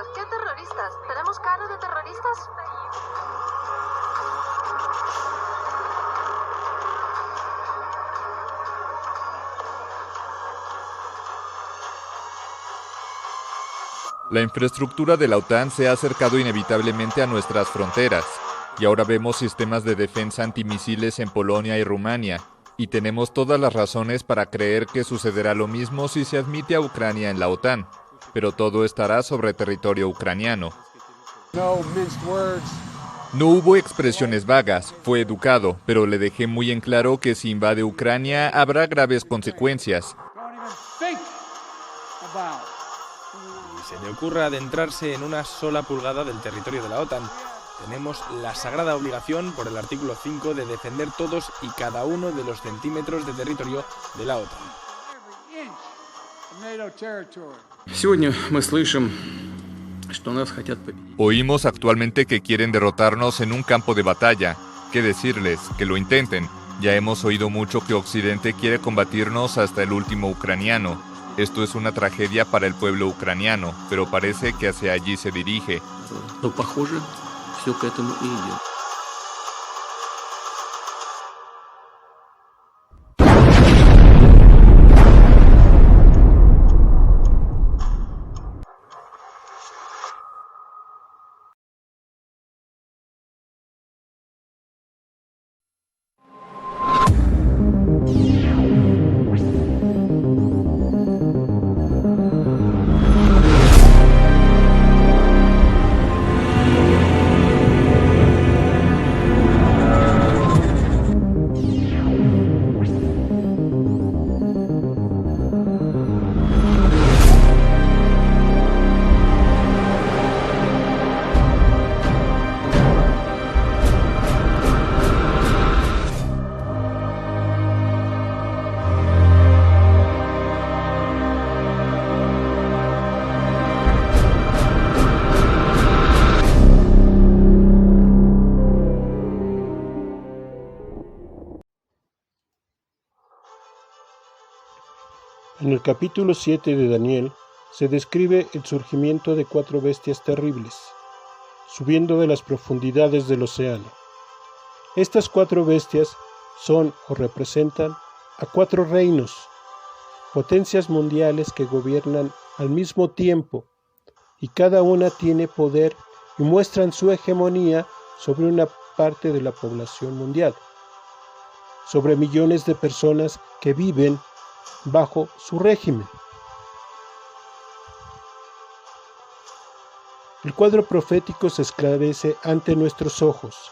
terroristas? ¿Qué terroristas? ¿Tenemos cara de terroristas? La infraestructura de la OTAN se ha acercado inevitablemente a nuestras fronteras, y ahora vemos sistemas de defensa antimisiles en Polonia y Rumania, y tenemos todas las razones para creer que sucederá lo mismo si se admite a Ucrania en la OTAN, pero todo estará sobre territorio ucraniano. No hubo expresiones vagas, fue educado, pero le dejé muy en claro que si invade Ucrania habrá graves consecuencias. Se le ocurra adentrarse en una sola pulgada del territorio de la OTAN. Tenemos la sagrada obligación por el artículo 5 de defender todos y cada uno de los centímetros de territorio de la OTAN. Oímos actualmente que quieren derrotarnos en un campo de batalla. ¿Qué decirles? Que lo intenten. Ya hemos oído mucho que Occidente quiere combatirnos hasta el último ucraniano. Esto es una tragedia para el pueblo ucraniano, pero parece que hacia allí se dirige. En el capítulo 7 de Daniel se describe el surgimiento de 4 bestias terribles, subiendo de las profundidades del océano. Estas 4 bestias son o representan a 4 reinos, potencias mundiales que gobiernan al mismo tiempo, y cada una tiene poder y muestran su hegemonía sobre una parte de la población mundial, sobre millones de personas que viven bajo su régimen. El cuadro profético se esclarece ante nuestros ojos,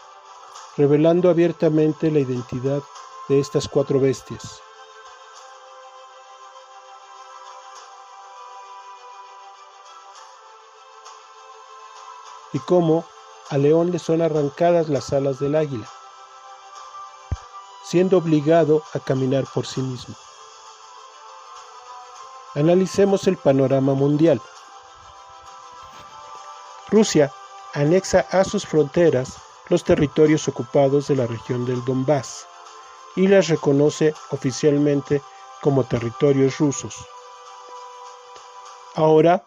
revelando abiertamente la identidad de estas 4 bestias. Y cómo al león le son arrancadas las alas del águila, siendo obligado a caminar por sí mismo. Analicemos el panorama mundial. Rusia anexa a sus fronteras los territorios ocupados de la región del Donbass y las reconoce oficialmente como territorios rusos. Ahora,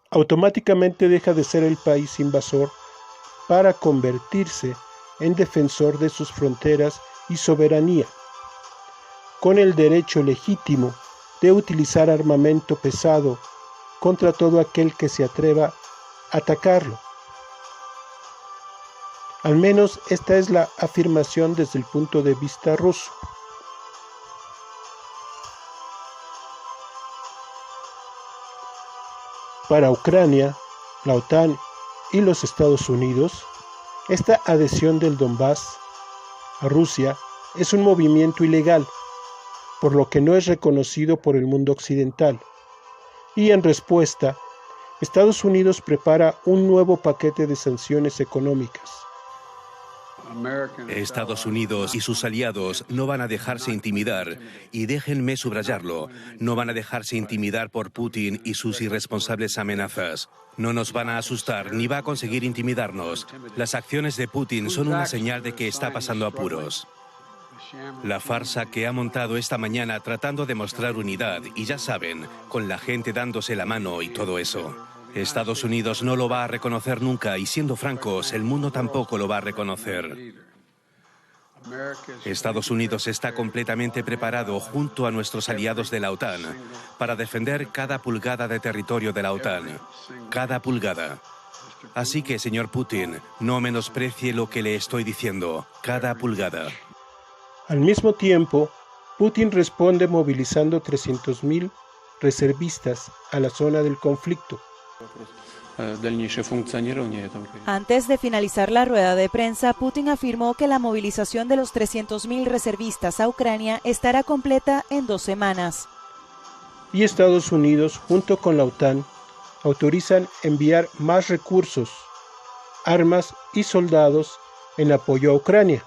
automáticamente deja de ser el país invasor para convertirse en defensor de sus fronteras y soberanía, con el derecho legítimo de utilizar armamento pesado contra todo aquel que se atreva a atacarlo. Al menos esta es la afirmación desde el punto de vista ruso. Para Ucrania, la OTAN y los Estados Unidos, esta adhesión del Donbass a Rusia es un movimiento ilegal, por lo que no es reconocido por el mundo occidental. Y en respuesta, Estados Unidos prepara un nuevo paquete de sanciones económicas. Estados Unidos y sus aliados no van a dejarse intimidar, y déjenme subrayarlo, no van a dejarse intimidar por Putin y sus irresponsables amenazas. No nos van a asustar ni va a conseguir intimidarnos. Las acciones de Putin son una señal de que está pasando apuros. La farsa que ha montado esta mañana tratando de mostrar unidad, y ya saben, con la gente dándose la mano y todo eso. Estados Unidos no lo va a reconocer nunca y, siendo francos, el mundo tampoco lo va a reconocer. Estados Unidos está completamente preparado, junto a nuestros aliados de la OTAN, para defender cada pulgada de territorio de la OTAN. Cada pulgada. Así que, señor Putin, no menosprecie lo que le estoy diciendo. Cada pulgada. Al mismo tiempo, Putin responde movilizando 300.000 reservistas a la zona del conflicto. Antes de finalizar la rueda de prensa, Putin afirmó que la movilización de los 300.000 reservistas a Ucrania estará completa en 2 semanas. Y Estados Unidos, junto con la OTAN, autorizan enviar más recursos, armas y soldados en apoyo a Ucrania.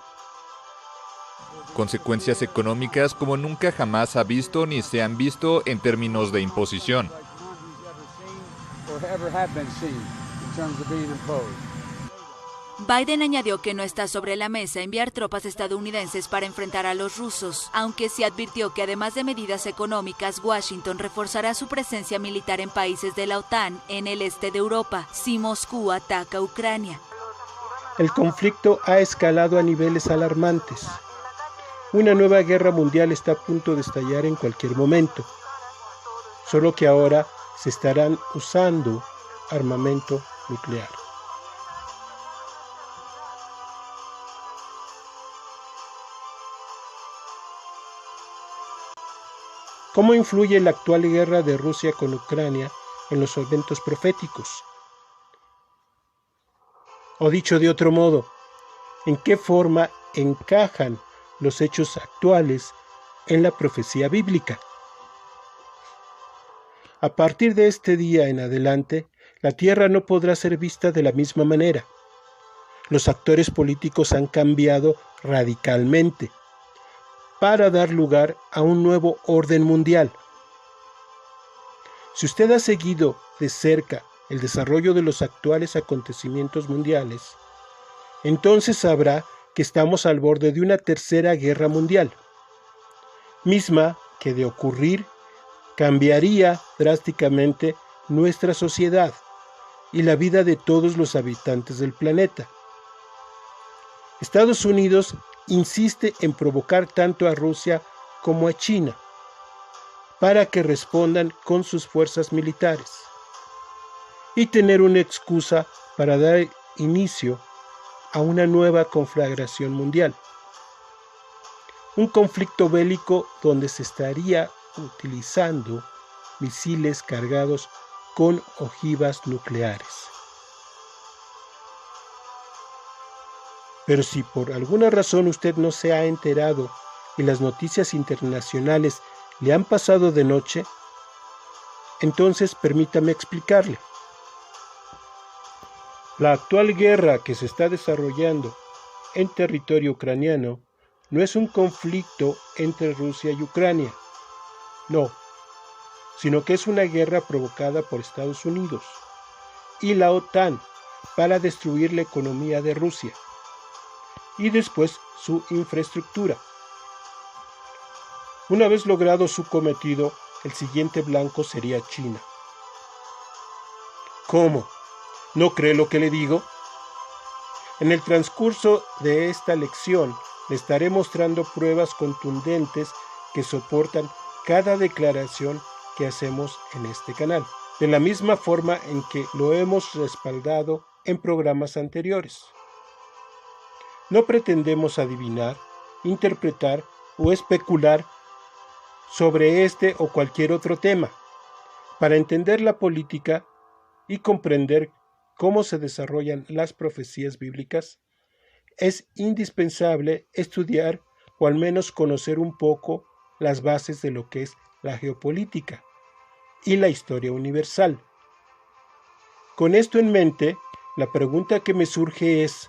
Consecuencias económicas como nunca jamás ha visto ni se han visto en términos de imposición. Biden añadió que no está sobre la mesa enviar tropas estadounidenses para enfrentar a los rusos, aunque sí advirtió que además de medidas económicas, Washington reforzará su presencia militar en países de la OTAN en el este de Europa si Moscú ataca a Ucrania. El conflicto ha escalado a niveles alarmantes. Una nueva guerra mundial está a punto de estallar en cualquier momento, solo que ahora se estarán usando armamento nuclear. ¿Cómo influye la actual guerra de Rusia con Ucrania en los eventos proféticos? O dicho de otro modo, ¿en qué forma encajan los hechos actuales en la profecía bíblica? A partir de este día en adelante, la tierra no podrá ser vista de la misma manera. Los actores políticos han cambiado radicalmente para dar lugar a un nuevo orden mundial. Si usted ha seguido de cerca el desarrollo de los actuales acontecimientos mundiales, entonces sabrá que estamos al borde de una tercera guerra mundial, misma que de ocurrir cambiaría drásticamente nuestra sociedad y la vida de todos los habitantes del planeta. Estados Unidos insiste en provocar tanto a Rusia como a China para que respondan con sus fuerzas militares y tener una excusa para dar inicio a una nueva conflagración mundial. Un conflicto bélico donde se estaría utilizando misiles cargados con ojivas nucleares. Pero si por alguna razón usted no se ha enterado y las noticias internacionales le han pasado de noche, entonces permítame explicarle. La actual guerra que se está desarrollando en territorio ucraniano no es un conflicto entre Rusia y Ucrania, no, sino que es una guerra provocada por Estados Unidos y la OTAN para destruir la economía de Rusia y después su infraestructura. Una vez logrado su cometido, el siguiente blanco sería China. ¿Cómo? ¿No cree lo que le digo? En el transcurso de esta lección le estaré mostrando pruebas contundentes que soportan cada declaración que hacemos en este canal, de la misma forma en que lo hemos respaldado en programas anteriores. No pretendemos adivinar, interpretar o especular sobre este o cualquier otro tema. Para entender la política y comprender cómo se desarrollan las profecías bíblicas, es indispensable estudiar o al menos conocer un poco las bases de lo que es la geopolítica y la historia universal. Con esto en mente, la pregunta que me surge es: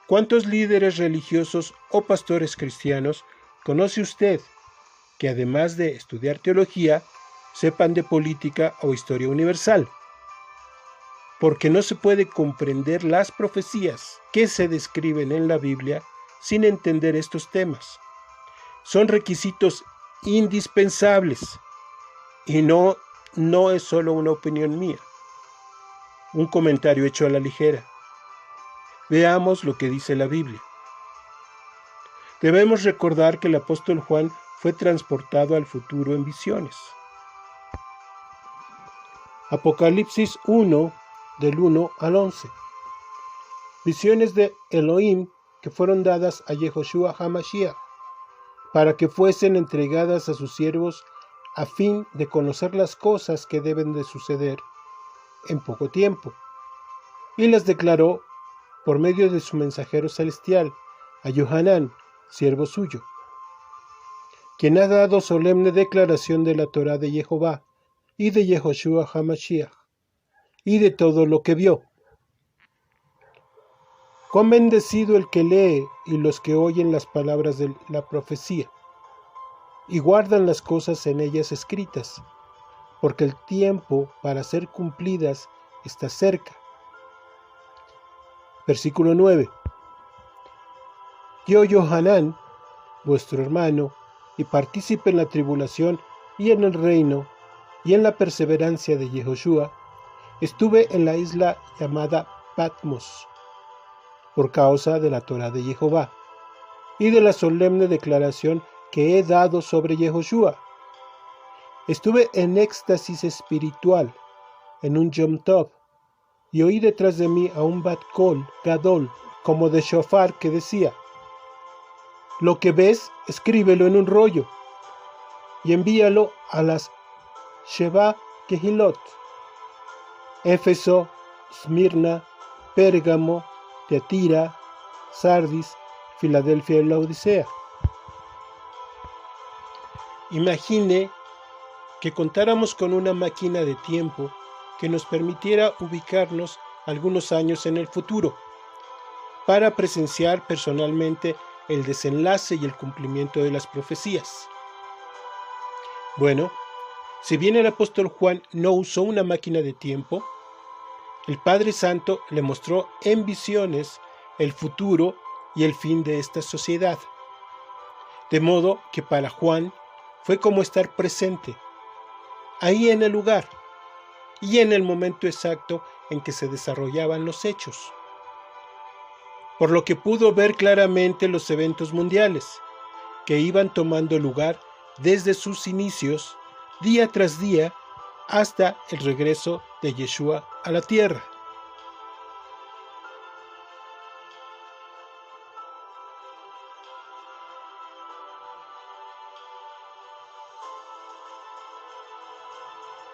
¿cuántos líderes religiosos o pastores cristianos conoce usted que además de estudiar teología, sepan de política o historia universal? Porque no se puede comprender las profecías que se describen en la Biblia sin entender estos temas. Son requisitos indispensables y no es solo una opinión mía. un comentario hecho a la ligera. Veamos lo que dice la Biblia. Debemos recordar que el apóstol Juan fue transportado al futuro en visiones. Apocalipsis 1, del 1 al 11. Visiones de Elohim que fueron dadas a Yehoshua HaMashiach, para que fuesen entregadas a sus siervos a fin de conocer las cosas que deben de suceder en poco tiempo. Y las declaró por medio de su mensajero celestial, a Yohanan, siervo suyo, quien ha dado solemne declaración de la Torá de Jehová y de Yehoshua HaMashiach, y de todo lo que vio. Cuán bendecido el que lee y los que oyen las palabras de la profecía, y guardan las cosas en ellas escritas, porque el tiempo para ser cumplidas está cerca. Versículo 9. Yo, Yohanan, vuestro hermano, y partícipe en la tribulación y en el reino, y en la perseverancia de Yehoshua, estuve en la isla llamada Patmos, por causa de la Torá de Jehová, y de la solemne declaración que he dado sobre Yehoshua. Estuve en éxtasis espiritual, en un Yom Tov, y oí detrás de mí a un Bat Kol Gadol, como de shofar, que decía: lo que ves, escríbelo en un rollo, y envíalo a las Sheba Kehilot, Éfeso, Smirna, Pérgamo, Teatira, Sardis, Filadelfia y Laodicea. Imagine que contáramos con una máquina de tiempo que nos permitiera ubicarnos algunos años en el futuro, para presenciar personalmente el desenlace y el cumplimiento de las profecías. Bueno, si bien el apóstol Juan no usó una máquina de tiempo, el Padre Santo le mostró en visiones el futuro y el fin de esta sociedad. De modo que para Juan fue como estar presente, ahí en el lugar y en el momento exacto en que se desarrollaban los hechos, por lo que pudo ver claramente los eventos mundiales que iban tomando lugar desde sus inicios, día tras día, hasta el regreso de Yeshua a la tierra.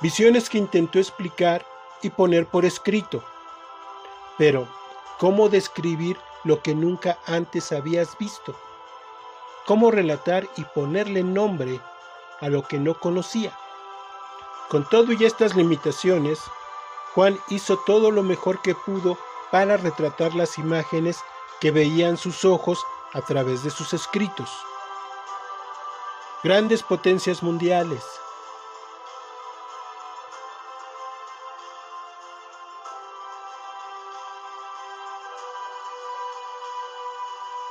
Visiones que intentó explicar y poner por escrito. Pero, ¿cómo describir lo que nunca antes habías visto? ¿Cómo relatar y ponerle nombre a lo que no conocía? Con todo y estas limitaciones, Juan hizo todo lo mejor que pudo para retratar las imágenes que veían sus ojos a través de sus escritos. Grandes potencias mundiales,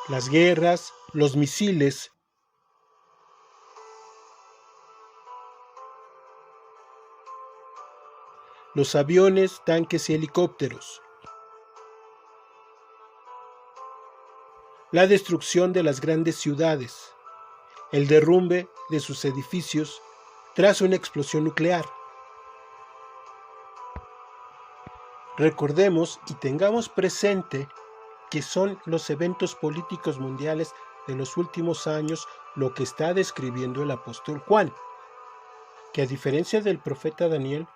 las guerras, los misiles, los aviones, tanques y helicópteros, la destrucción de las grandes ciudades, el derrumbe de sus edificios tras una explosión nuclear. Recordemos y tengamos presente que son los eventos políticos mundiales de los últimos años lo que está describiendo el apóstol Juan, que a diferencia del profeta Daniel,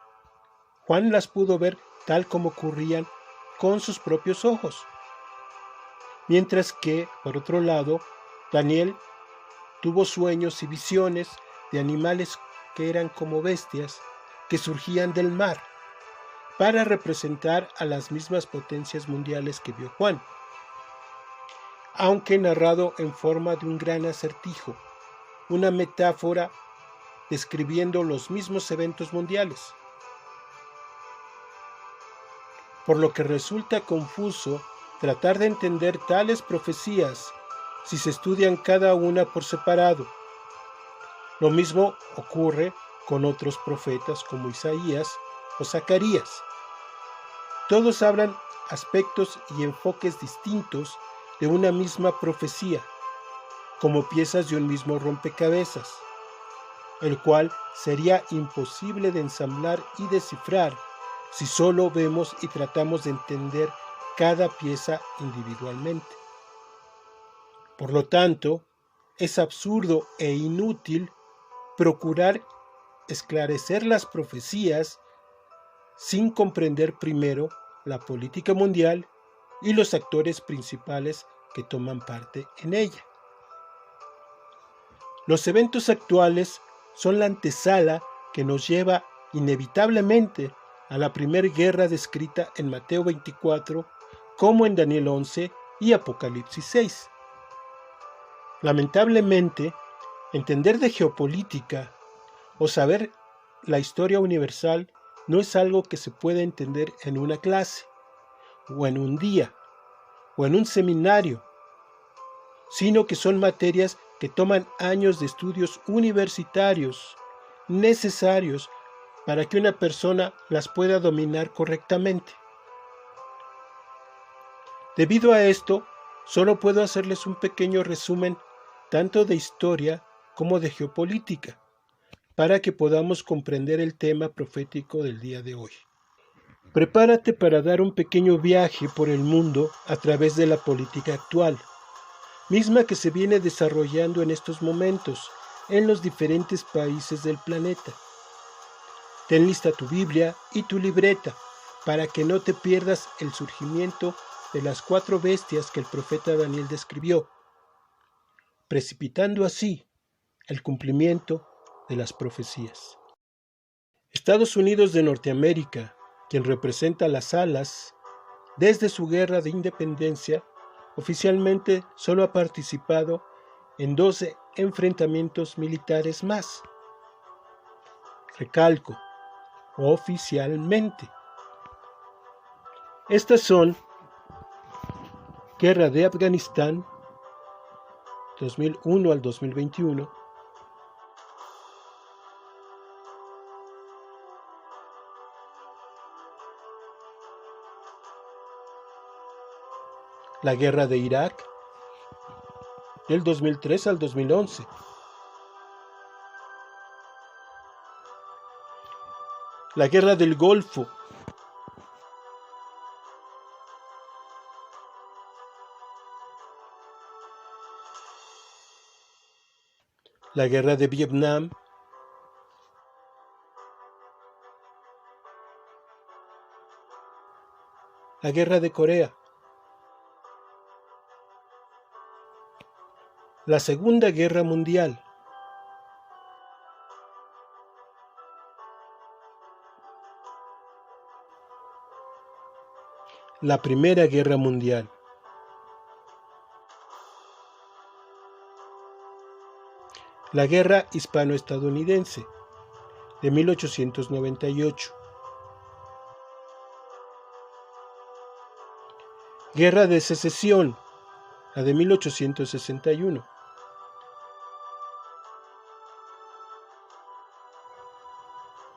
Juan las pudo ver tal como ocurrían con sus propios ojos, mientras que, por otro lado, Daniel tuvo sueños y visiones de animales que eran como bestias que surgían del mar, para representar a las mismas potencias mundiales que vio Juan, aunque narrado en forma de un gran acertijo, una metáfora describiendo los mismos eventos mundiales. Por lo que resulta confuso tratar de entender tales profecías si se estudian cada una por separado. Lo mismo ocurre con otros profetas como Isaías o Zacarías. Todos hablan aspectos y enfoques distintos de una misma profecía, como piezas de un mismo rompecabezas, el cual sería imposible de ensamblar y descifrar si solo vemos y tratamos de entender cada pieza individualmente. Por lo tanto, es absurdo e inútil procurar esclarecer las profecías sin comprender primero la política mundial y los actores principales que toman parte en ella. Los eventos actuales son la antesala que nos lleva inevitablemente a la primera guerra descrita en Mateo 24, como en Daniel 11 y Apocalipsis 6. Lamentablemente, entender de geopolítica o saber la historia universal no es algo que se pueda entender en una clase, o en un día, o en un seminario, sino que son materias que toman años de estudios universitarios necesarios para que una persona las pueda dominar correctamente. Debido a esto, solo puedo hacerles un pequeño resumen tanto de historia como de geopolítica, para que podamos comprender el tema profético del día de hoy. Prepárate para dar un pequeño viaje por el mundo a través de la política actual, misma que se viene desarrollando en estos momentos en los diferentes países del planeta. Ten lista tu Biblia y tu libreta para que no te pierdas el surgimiento de las 4 bestias que el profeta Daniel describió, precipitando así el cumplimiento de las profecías. Estados Unidos de Norteamérica, quien representa las alas, desde su guerra de independencia, oficialmente solo ha participado en 12 enfrentamientos militares más. Recalco, oficialmente. Estas son Guerra de Afganistán, 2001 al 2021, la Guerra de Irak, del 2003 al 2011, la Guerra del Golfo, la Guerra de Vietnam, la Guerra de Corea, la Segunda Guerra Mundial, la Primera Guerra Mundial, la Guerra Hispano-Estadounidense de 1898, Guerra de Secesión, la de 1861,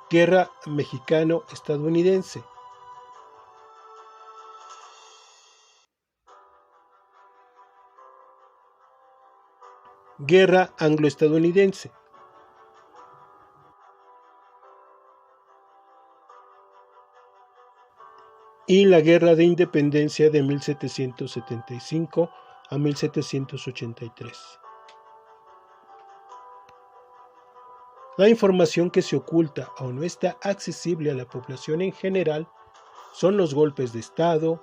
Guerra Mexicano-Estadounidense, Guerra Anglo-Estadounidense, y la Guerra de Independencia de 1775 a 1783. La información que se oculta o no está accesible a la población en general son los golpes de Estado,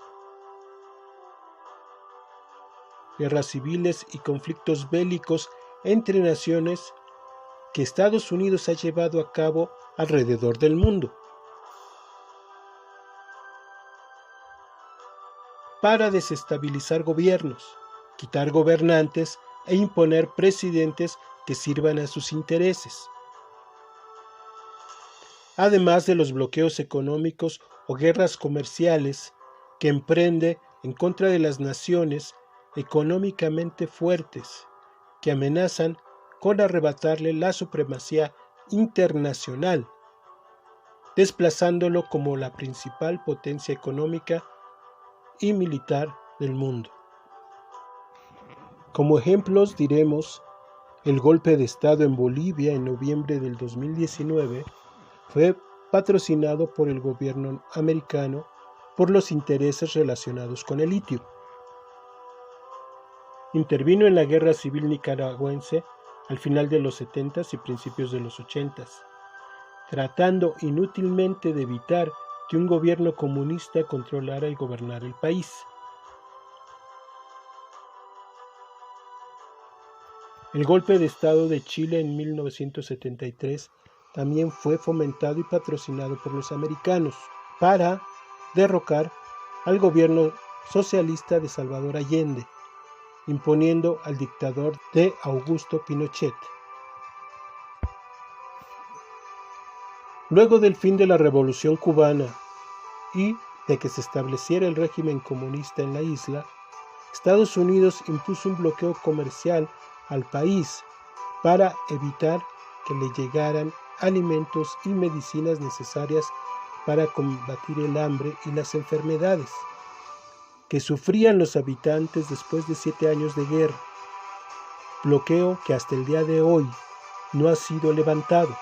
guerras civiles y conflictos bélicos entre naciones que Estados Unidos ha llevado a cabo alrededor del mundo, para desestabilizar gobiernos, quitar gobernantes e imponer presidentes que sirvan a sus intereses, además de los bloqueos económicos o guerras comerciales que emprende en contra de las naciones económicamente fuertes, que amenazan con arrebatarle la supremacía internacional, desplazándolo como la principal potencia económica y militar del mundo. Como ejemplos diremos, el golpe de Estado en Bolivia en noviembre del 2019 fue patrocinado por el gobierno americano por los intereses relacionados con el litio. Intervino en la guerra civil nicaragüense al final de los 70s y principios de los 80s, tratando inútilmente de evitar que un gobierno comunista controlara y gobernara el país. El golpe de Estado de Chile en 1973 también fue fomentado y patrocinado por los americanos para derrocar al gobierno socialista de Salvador Allende, imponiendo al dictador de Augusto Pinochet. Luego del fin de la Revolución Cubana y de que se estableciera el régimen comunista en la isla, Estados Unidos impuso un bloqueo comercial al país para evitar que le llegaran alimentos y medicinas necesarias para combatir el hambre y las enfermedades que sufrían los habitantes después de 7 años de guerra, bloqueo que hasta el día de hoy no ha sido levantado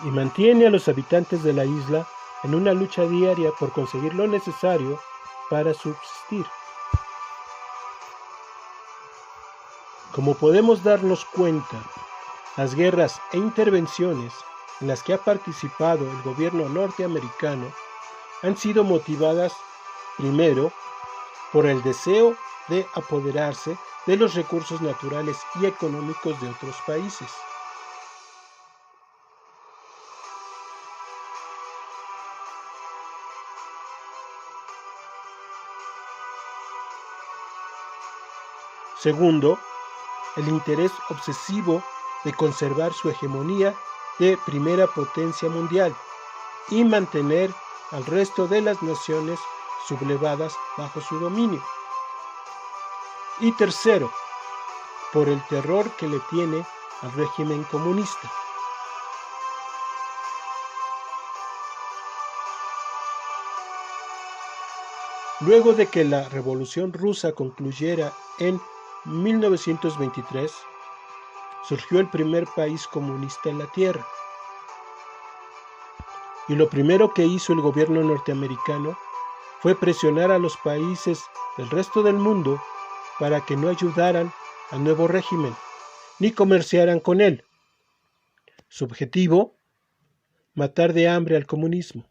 y mantiene a los habitantes de la isla en una lucha diaria por conseguir lo necesario para subsistir. Como podemos darnos cuenta, las guerras e intervenciones en las que ha participado el gobierno norteamericano han sido motivadas, primero, por el deseo de apoderarse de los recursos naturales y económicos de otros países. Segundo, el interés obsesivo de conservar su hegemonía de primera potencia mundial y mantener al resto de las naciones sublevadas bajo su dominio. Y tercero, por el terror que le tiene al régimen comunista. Luego de que la Revolución Rusa concluyera en 1923, surgió el primer país comunista en la Tierra. Y lo primero que hizo el gobierno norteamericano fue presionar a los países del resto del mundo para que no ayudaran al nuevo régimen, ni comerciaran con él. Su objetivo, matar de hambre al comunismo.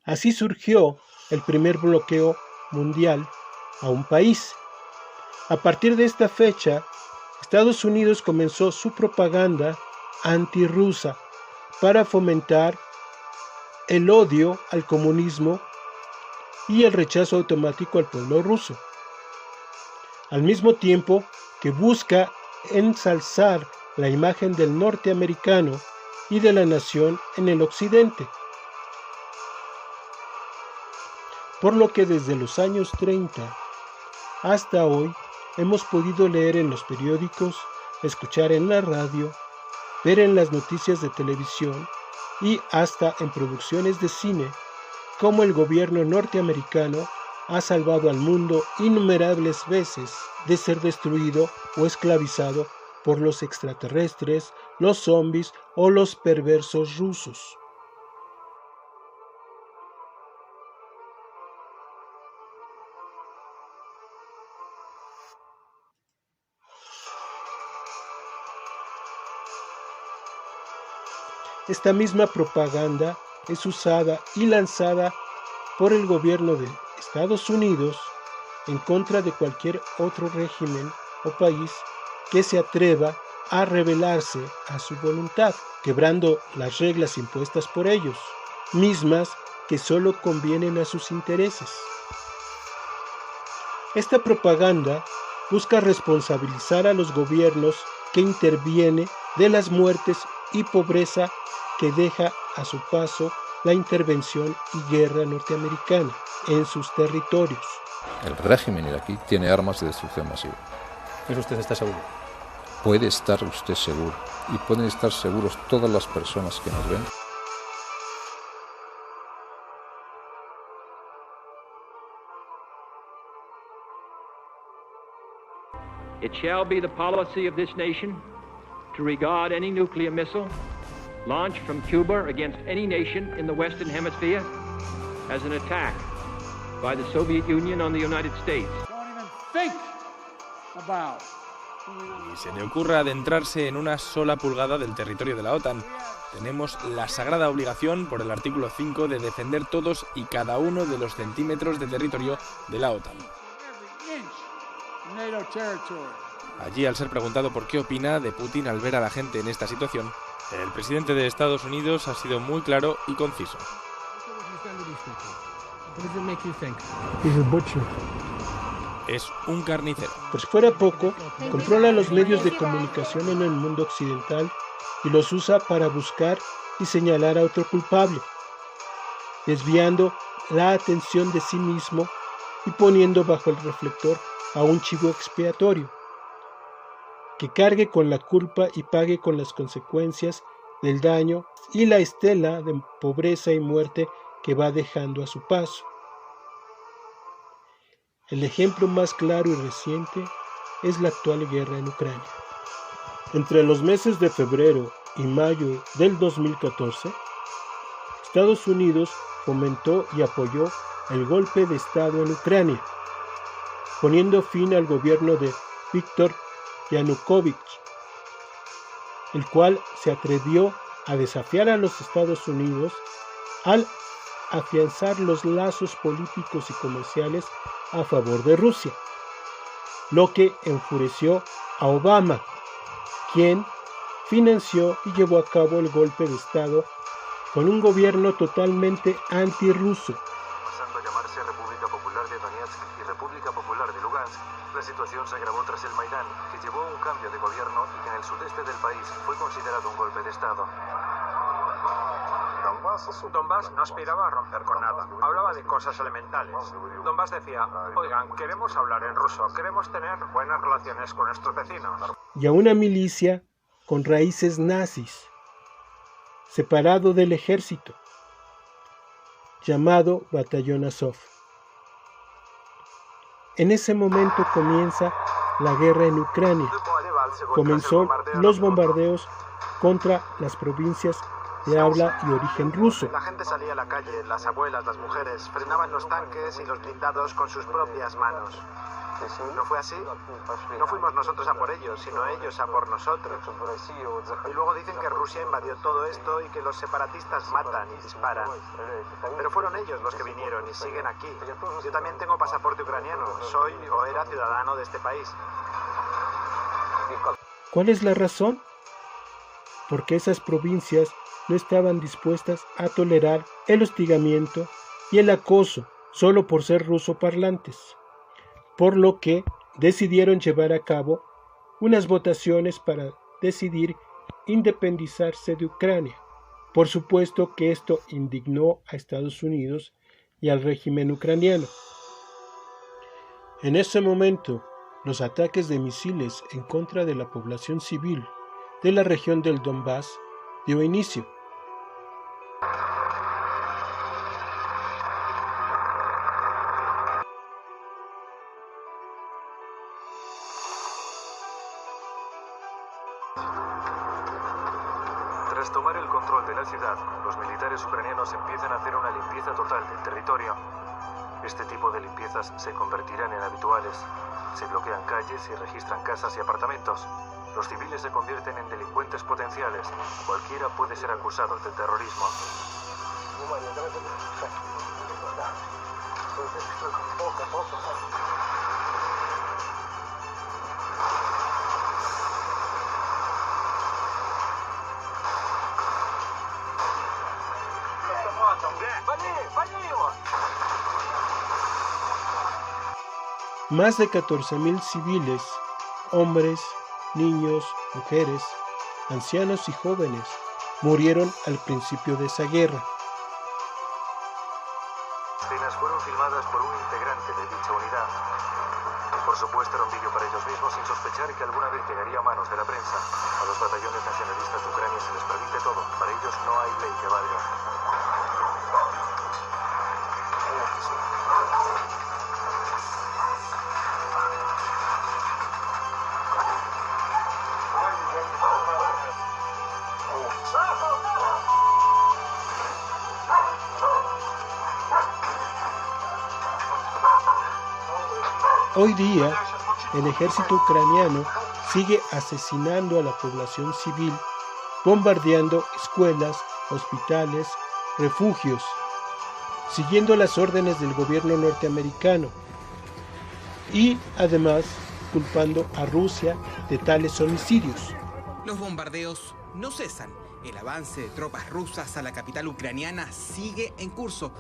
Así surgió el primer bloqueo mundial a un país. A partir de esta fecha, Estados Unidos comenzó su propaganda antirrusa para fomentar el odio al comunismo y el rechazo automático al pueblo ruso, al mismo tiempo que busca ensalzar la imagen del norteamericano y de la nación en el occidente. Por lo que desde los años 30 hasta hoy hemos podido leer en los periódicos, escuchar en la radio, ver en las noticias de televisión y hasta en producciones de cine cómo el gobierno norteamericano ha salvado al mundo innumerables veces de ser destruido o esclavizado por los extraterrestres, los zombies o los perversos rusos. Esta misma propaganda es usada y lanzada por el gobierno de Estados Unidos en contra de cualquier otro régimen o país que se atreva a rebelarse a su voluntad, quebrando las reglas impuestas por ellos, mismas que solo convienen a sus intereses. Esta propaganda busca responsabilizar a los gobiernos que intervienen de las muertes y pobreza que deja a su paso la intervención y guerra norteamericana en sus territorios. El régimen iraquí tiene armas de destrucción masiva. ¿Eso usted está seguro? Puede estar usted seguro, y pueden estar seguros todas las personas que nos ven, It shall be the policy of this nation to regard any nuclear missile launched from Cuba against any nation in the Western Hemisphere as an attack by the Soviet Union on the United States. Don't even think about. Ni se le ocurra adentrarse en una sola pulgada del territorio de la OTAN. Tenemos la sagrada obligación, por el artículo 5, de defender todos y cada uno de los centímetros de territorio de la OTAN. Allí, al ser preguntado por qué opina de Putin al ver a la gente en esta situación, el presidente de Estados Unidos ha sido muy claro y conciso. Es un carnicero. Por si fuera poco, controla los medios de comunicación en el mundo occidental y los usa para buscar y señalar a otro culpable, desviando la atención de sí mismo y poniendo bajo el reflector a un chivo expiatorio, que cargue con la culpa y pague con las consecuencias del daño y la estela de pobreza y muerte que va dejando a su paso. El ejemplo más claro y reciente es la actual guerra en Ucrania. Entre los meses de febrero y mayo del 2014, Estados Unidos fomentó y apoyó el golpe de Estado en Ucrania, poniendo fin al gobierno de Víktor Yanukovych, el cual se atrevió a desafiar a los Estados Unidos al afianzar los lazos políticos y comerciales a favor de Rusia, lo que enfureció a Obama, quien financió y llevó a cabo el golpe de Estado con un gobierno totalmente antirruso. Pasando a llamarse República Popular de Donetsk y República Popular de Lugansk, la situación se agravó tras el Maidán, que llevó a un cambio de gobierno y que en el sudeste del país fue considerado un golpe de Estado. Donbass no aspiraba a romper con nada, hablaba de cosas elementales. Donbass decía, oigan, queremos hablar en ruso, queremos tener buenas relaciones con nuestros vecinos. Y a una milicia con raíces nazis, separado del ejército, llamado Batallón Azov. En ese momento comienza la guerra en Ucrania. Comenzó los bombardeos contra las provincias de habla y origen ruso. La gente salía a la calle, las abuelas, las mujeres, frenaban los tanques y los blindados con sus propias manos. ¿No fue así? No fuimos nosotros a por ellos, sino ellos a por nosotros. Y luego dicen que Rusia invadió todo esto y que los separatistas matan y disparan. Pero fueron ellos los que vinieron y siguen aquí. Yo también tengo pasaporte ucraniano, soy o era ciudadano de este país. ¿Cuál es la razón? Porque esas provincias no estaban dispuestas a tolerar el hostigamiento y el acoso solo por ser rusoparlantes, por lo que decidieron llevar a cabo unas votaciones para decidir independizarse de Ucrania. Por supuesto que esto indignó a Estados Unidos y al régimen ucraniano. En ese momento, los ataques de misiles en contra de la población civil de la región del Donbass dio inicio. Tras tomar el control de la ciudad, los militares ucranianos empiezan a hacer una limpieza total del territorio. Este tipo de limpiezas se convertirán en habituales. Se bloquean calles y registran casas y apartamentos. Los civiles se convierten en delincuentes potenciales. Cualquiera puede ser acusado de terrorismo. Más de 14,000 civiles, hombres, niños, mujeres, ancianos y jóvenes, murieron al principio de esa guerra. Escenas fueron filmadas por un integrante de dicha unidad. Por supuesto, era un vídeo para ellos mismos sin sospechar que alguna vez llegaría a manos de la prensa. A los batallones nacionalistas de Ucrania se les permite todo. Para ellos no hay ley que valga. Hoy día, el ejército ucraniano sigue asesinando a la población civil, bombardeando escuelas, hospitales, refugios, siguiendo las órdenes del gobierno norteamericano y además culpando a Rusia de tales homicidios. Los bombardeos no cesan. El avance de tropas rusas a la capital ucraniana sigue en curso.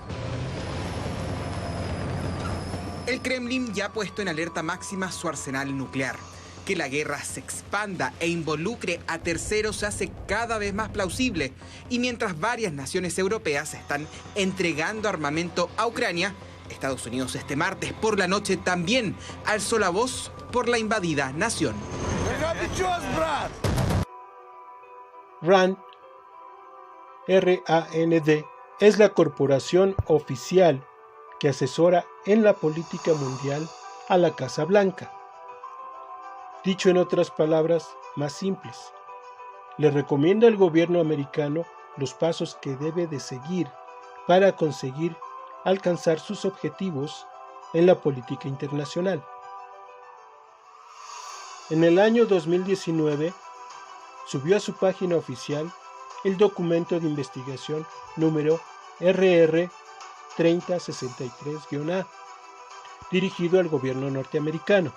El Kremlin ya ha puesto en alerta máxima su arsenal nuclear. Que la guerra se expanda e involucre a terceros se hace cada vez más plausible. Y mientras varias naciones europeas están entregando armamento a Ucrania, Estados Unidos este martes por la noche también alzó la voz por la invadida nación. RAND, R-A-N-D, es la corporación oficial que asesora en la política mundial a la Casa Blanca. Dicho en otras palabras más simples, le recomienda al gobierno americano los pasos que debe de seguir para conseguir alcanzar sus objetivos en la política internacional. En el año 2019, subió a su página oficial el documento de investigación número RR 3063-A, dirigido al gobierno norteamericano.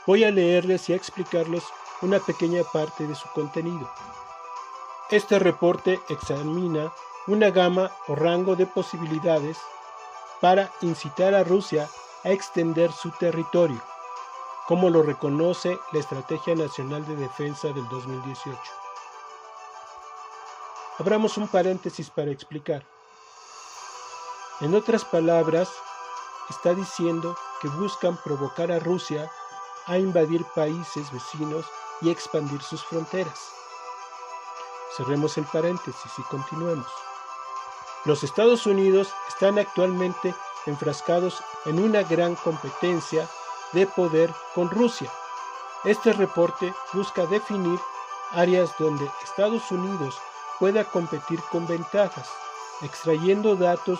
Voy a leerles y a explicarles una pequeña parte de su contenido. Este reporte examina una gama o rango de posibilidades para incitar a Rusia a extender su territorio, como lo reconoce la Estrategia Nacional de Defensa del 2018. Abramos un paréntesis para explicar. En otras palabras, está diciendo que buscan provocar a Rusia a invadir países vecinos y expandir sus fronteras. Cerremos el paréntesis y continuemos. Los Estados Unidos están actualmente enfrascados en una gran competencia de poder con Rusia. Este reporte busca definir áreas donde Estados Unidos pueda competir con ventajas, extrayendo datos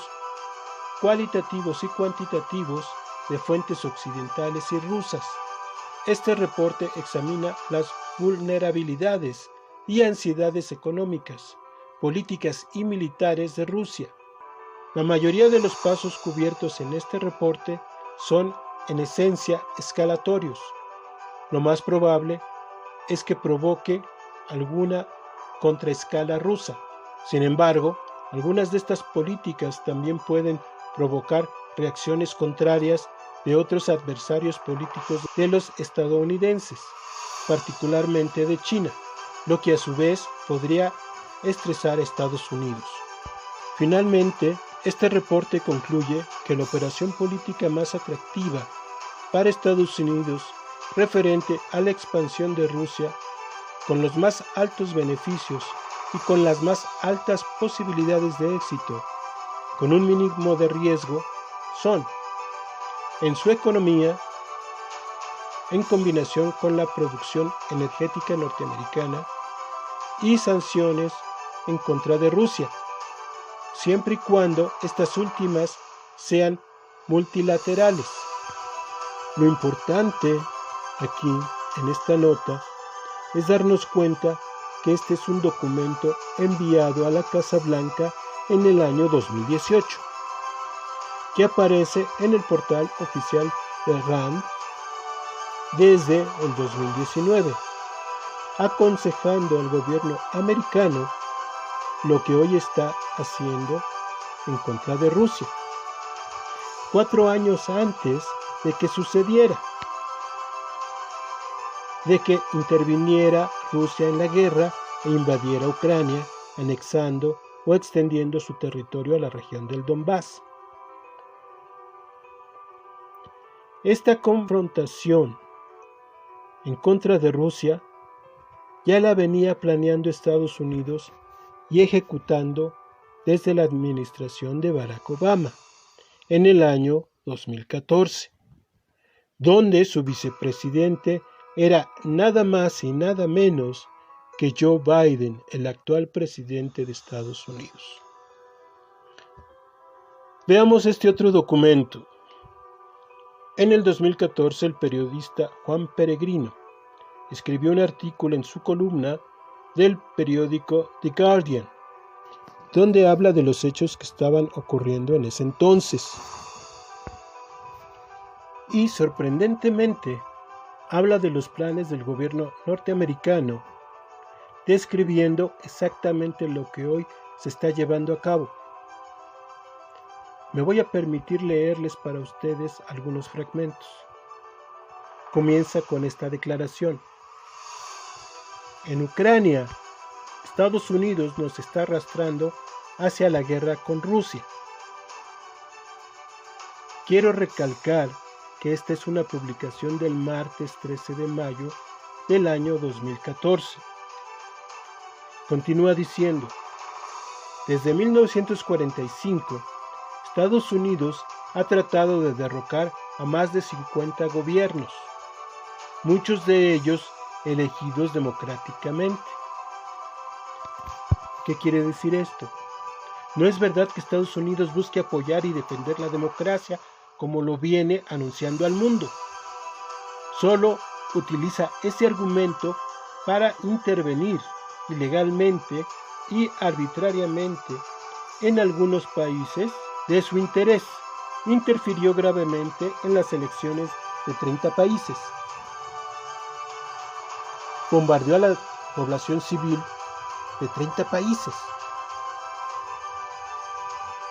cualitativos y cuantitativos de fuentes occidentales y rusas. Este reporte examina las vulnerabilidades y ansiedades económicas, políticas y militares de Rusia. La mayoría de los pasos cubiertos en este reporte son, en esencia, escalatorios. Lo más probable es que provoque alguna contraescala rusa. Sin embargo, algunas de estas políticas también pueden provocar reacciones contrarias de otros adversarios políticos de los estadounidenses, particularmente de China, lo que a su vez podría estresar a Estados Unidos. Finalmente, este reporte concluye que la operación política más atractiva para Estados Unidos referente a la expansión de Rusia, con los más altos beneficios y con las más altas posibilidades de éxito, con un mínimo de riesgo, son en su economía, en combinación con la producción energética norteamericana y sanciones en contra de Rusia, siempre y cuando estas últimas sean multilaterales. Lo importante aquí, en esta nota, es darnos cuenta que este es un documento enviado a la Casa Blanca en el año 2018, que aparece en el portal oficial de RAND desde el 2019, aconsejando al gobierno americano lo que hoy está haciendo en contra de Rusia, 4 años antes de que sucediera, de que interviniera Rusia en la guerra e invadiera Ucrania, anexando o extendiendo su territorio a la región del Donbass. Esta confrontación en contra de Rusia ya la venía planeando Estados Unidos y ejecutando desde la administración de Barack Obama en el año 2014, donde su vicepresidente era nada más y nada menos que Joe Biden, el actual presidente de Estados Unidos. Veamos este otro documento. En el 2014, el periodista Juan Peregrino escribió un artículo en su columna del periódico The Guardian, donde habla de los hechos que estaban ocurriendo en ese entonces. Y sorprendentemente, habla de los planes del gobierno norteamericano, describiendo exactamente lo que hoy se está llevando a cabo. Me voy a permitir leerles para ustedes algunos fragmentos. Comienza con esta declaración. En Ucrania, Estados Unidos nos está arrastrando hacia la guerra con Rusia. Quiero recalcar que esta es una publicación del martes 13 de mayo del año 2014. Continúa diciendo, desde 1945, Estados Unidos ha tratado de derrocar a más de 50 gobiernos, muchos de ellos elegidos democráticamente. ¿Qué quiere decir esto? No es verdad que Estados Unidos busque apoyar y defender la democracia como lo viene anunciando al mundo. Solo utiliza ese argumento para intervenir ilegalmente y arbitrariamente en algunos países de su interés. Interfirió gravemente en las elecciones de 30 países. Bombardeó a la población civil de 30 países.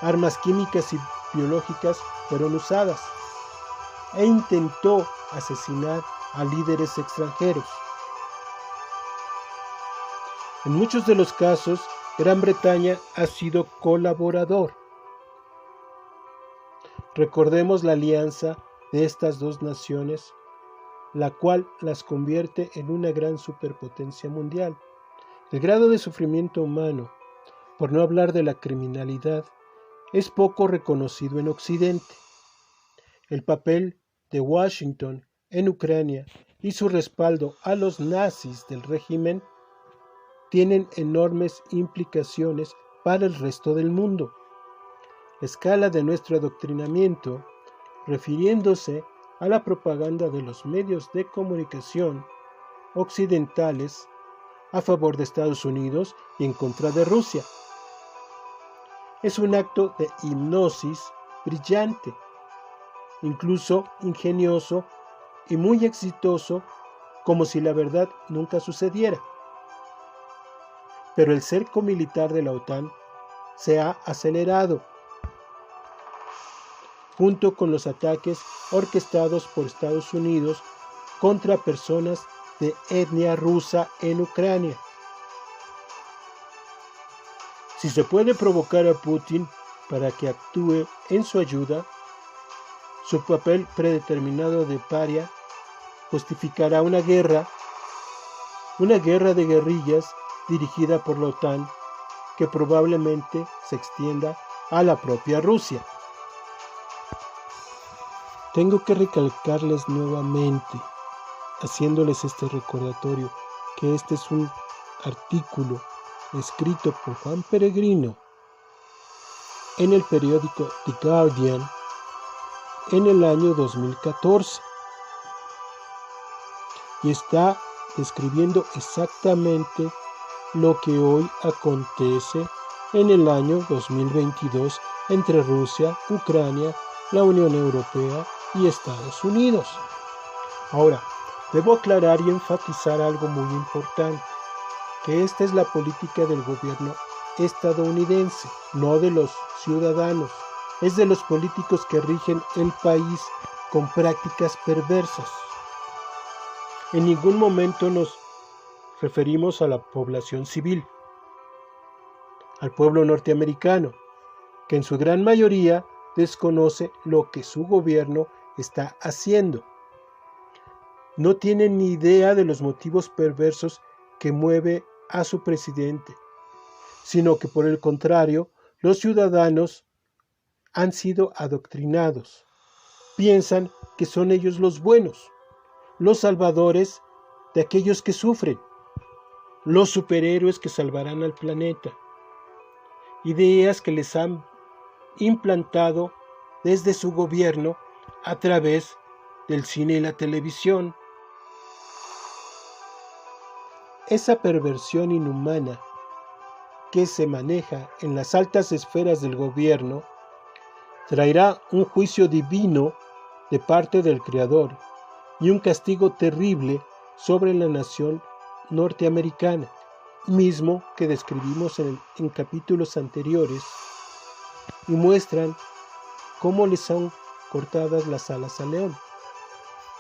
Armas químicas y biológicas fueron usadas e intentó asesinar a líderes extranjeros. En muchos de los casos, Gran Bretaña ha sido colaborador. Recordemos la alianza de estas dos naciones, la cual las convierte en una gran superpotencia mundial. El grado de sufrimiento humano, por no hablar de la criminalidad, es poco reconocido en Occidente. El papel de Washington en Ucrania y su respaldo a los nazis del régimen tienen enormes implicaciones para el resto del mundo. La escala de nuestro adoctrinamiento, refiriéndose a la propaganda de los medios de comunicación occidentales a favor de Estados Unidos y en contra de Rusia, es un acto de hipnosis brillante, incluso ingenioso y muy exitoso, como si la verdad nunca sucediera. Pero el cerco militar de la OTAN se ha acelerado, junto con los ataques orquestados por Estados Unidos contra personas de etnia rusa en Ucrania. Si se puede provocar a Putin para que actúe en su ayuda, su papel predeterminado de paria justificará una guerra de guerrillas dirigida por la OTAN que probablemente se extienda a la propia Rusia. Tengo que recalcarles nuevamente, haciéndoles este recordatorio, que este es un artículo escrito por Juan Peregrino en el periódico The Guardian en el año 2014 y está describiendo exactamente lo que hoy acontece en el año 2022 entre Rusia, Ucrania, la Unión Europea y Estados Unidos. Ahora, debo aclarar y enfatizar algo muy importante, que esta es la política del gobierno estadounidense, no de los ciudadanos, es de los políticos que rigen el país con prácticas perversas. En ningún momento nos referimos a la población civil, al pueblo norteamericano, que en su gran mayoría desconoce lo que su gobierno está haciendo. No tiene ni idea de los motivos perversos que mueve a su presidente, sino que por el contrario, los ciudadanos han sido adoctrinados. Piensan que son ellos los buenos, los salvadores de aquellos que sufren, los superhéroes que salvarán al planeta. Ideas que les han implantado desde su gobierno a través del cine y la televisión. Esa perversión inhumana que se maneja en las altas esferas del gobierno traerá un juicio divino de parte del Creador y un castigo terrible sobre la nación norteamericana, mismo que describimos en capítulos anteriores, y muestran cómo les son cortadas las alas al león.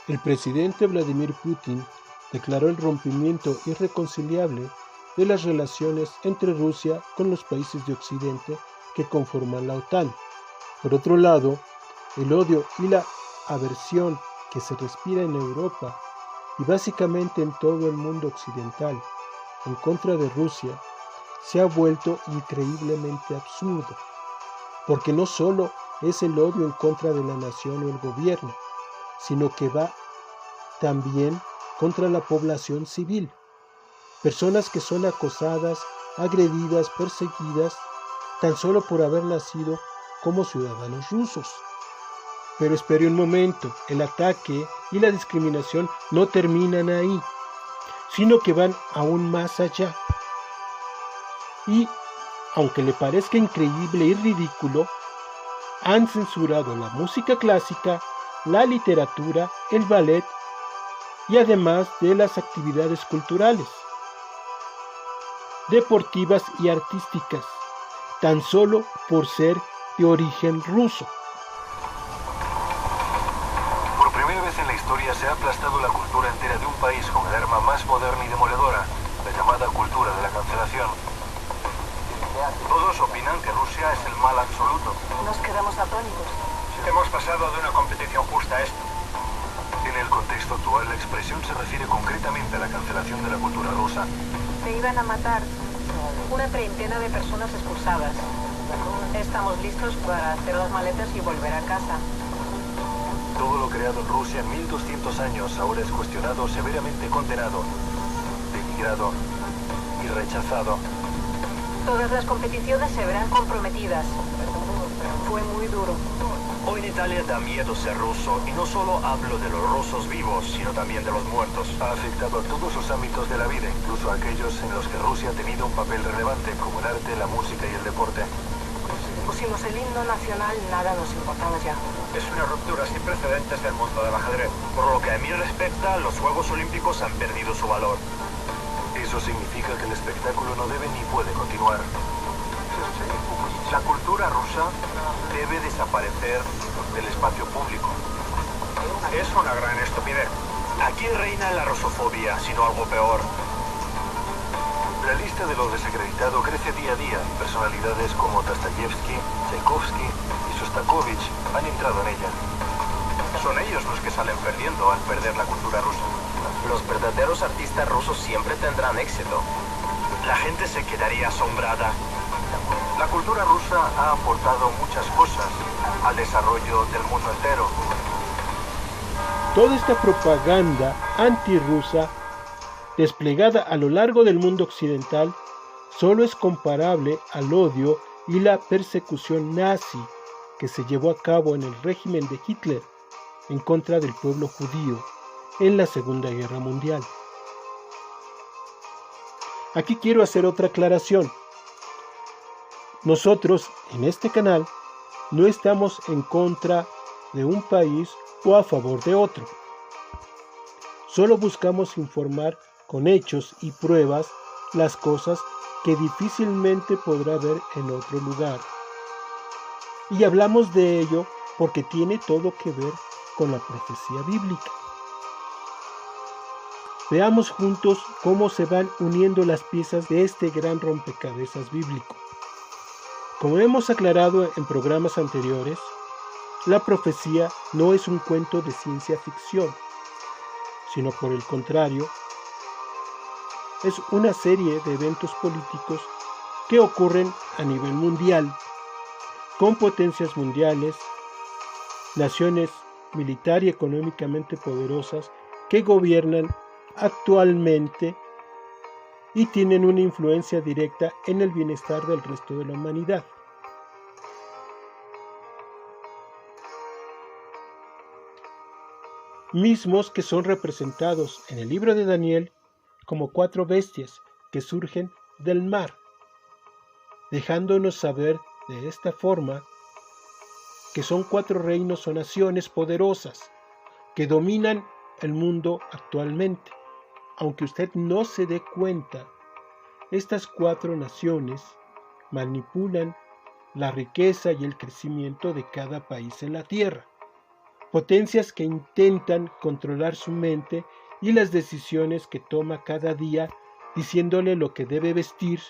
El presidente Vladimir Putin declaró el rompimiento irreconciliable de las relaciones entre Rusia con los países de Occidente que conforman la OTAN. Por otro lado, el odio y la aversión que se respira en Europa y básicamente en todo el mundo occidental en contra de Rusia se ha vuelto increíblemente absurdo, porque no solo es el odio en contra de la nación o el gobierno, sino que va también contra la población civil, personas que son acosadas, agredidas, perseguidas, tan solo por haber nacido como ciudadanos rusos. Pero espere un momento, el ataque y la discriminación no terminan ahí, sino que van aún más allá. Y, aunque le parezca increíble y ridículo, han censurado la música clásica, la literatura, el ballet y además de las actividades culturales, deportivas y artísticas, tan solo por ser de origen ruso. Por primera vez en la historia se ha aplastado la cultura entera de un país con el arma más moderna y demoledora, la llamada cultura de la cancelación. Todos opinan que Rusia es el mal absoluto. Nos quedamos atónitos. Hemos pasado de una competición justa a esto. En el contexto actual, la expresión se refiere concretamente a la cancelación de la cultura rusa. Se iban a matar una treintena de personas expulsadas. Estamos listos para hacer las maletas y volver a casa. Todo lo creado en Rusia en 1200 años ahora es cuestionado, severamente condenado, denigrado y rechazado. Todas las competiciones se verán comprometidas. Fue muy duro. Hoy en Italia da miedo ser ruso, y no solo hablo de los rusos vivos, sino también de los muertos. Ha afectado a todos los ámbitos de la vida, incluso a aquellos en los que Rusia ha tenido un papel relevante, como el arte, la música y el deporte. Pusimos el himno nacional, nada nos importaba ya. Es una ruptura sin precedentes del mundo del ajedrez. Por lo que a mí respecta, los Juegos Olímpicos han perdido su valor. Eso significa que el espectáculo no debe ni puede continuar. La cultura rusa debe desaparecer del espacio público. Es una gran estupidez. Aquí reina la rusofobia, sino algo peor. La lista de lo desacreditado crece día a día. Personalidades como Dostoyevsky, Tchaikovsky y Shostakovich han entrado en ella. Son ellos los que salen perdiendo al perder la cultura rusa. Los verdaderos artistas rusos siempre tendrán éxito. La gente se quedaría asombrada. La cultura rusa ha aportado muchas cosas al desarrollo del mundo entero. Toda esta propaganda antirrusa desplegada a lo largo del mundo occidental solo es comparable al odio y la persecución nazi que se llevó a cabo en el régimen de Hitler en contra del pueblo judío en la Segunda Guerra Mundial. Aquí quiero hacer otra aclaración. Nosotros en este canal no estamos en contra de un país o a favor de otro. Solo buscamos informar con hechos y pruebas las cosas que difícilmente podrá ver en otro lugar. Y hablamos de ello porque tiene todo que ver con la profecía bíblica. Veamos juntos cómo se van uniendo las piezas de este gran rompecabezas bíblico. Como hemos aclarado en programas anteriores, la profecía no es un cuento de ciencia ficción, sino por el contrario, es una serie de eventos políticos que ocurren a nivel mundial, con potencias mundiales, naciones militar y económicamente poderosas que gobiernan actualmente y tienen una influencia directa en el bienestar del resto de la humanidad. mismos que son representados en el libro de Daniel como 4 bestias que surgen del mar, dejándonos saber de esta forma que son 4 reinos o naciones poderosas que dominan el mundo actualmente. Aunque usted no se dé cuenta, estas 4 naciones manipulan la riqueza y el crecimiento de cada país en la tierra. Potencias que intentan controlar su mente y las decisiones que toma cada día, diciéndole lo que debe vestir,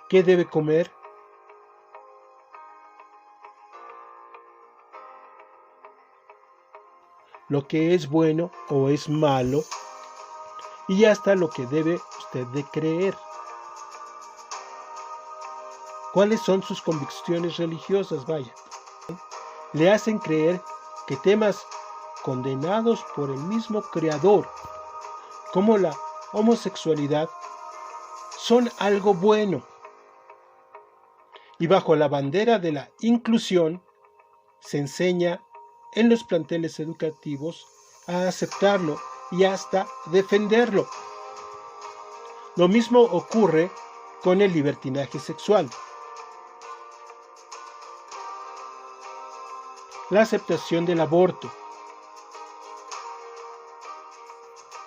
qué debe comer, lo que es bueno o es malo, y hasta lo que debe usted de creer. ¿Cuáles son sus convicciones religiosas? Vaya, le hacen creer que temas condenados por el mismo Creador, como la homosexualidad, son algo bueno. Y bajo la bandera de la inclusión, se enseña en los planteles educativos a aceptarlo y hasta defenderlo. Lo mismo ocurre con el libertinaje sexual. La aceptación del aborto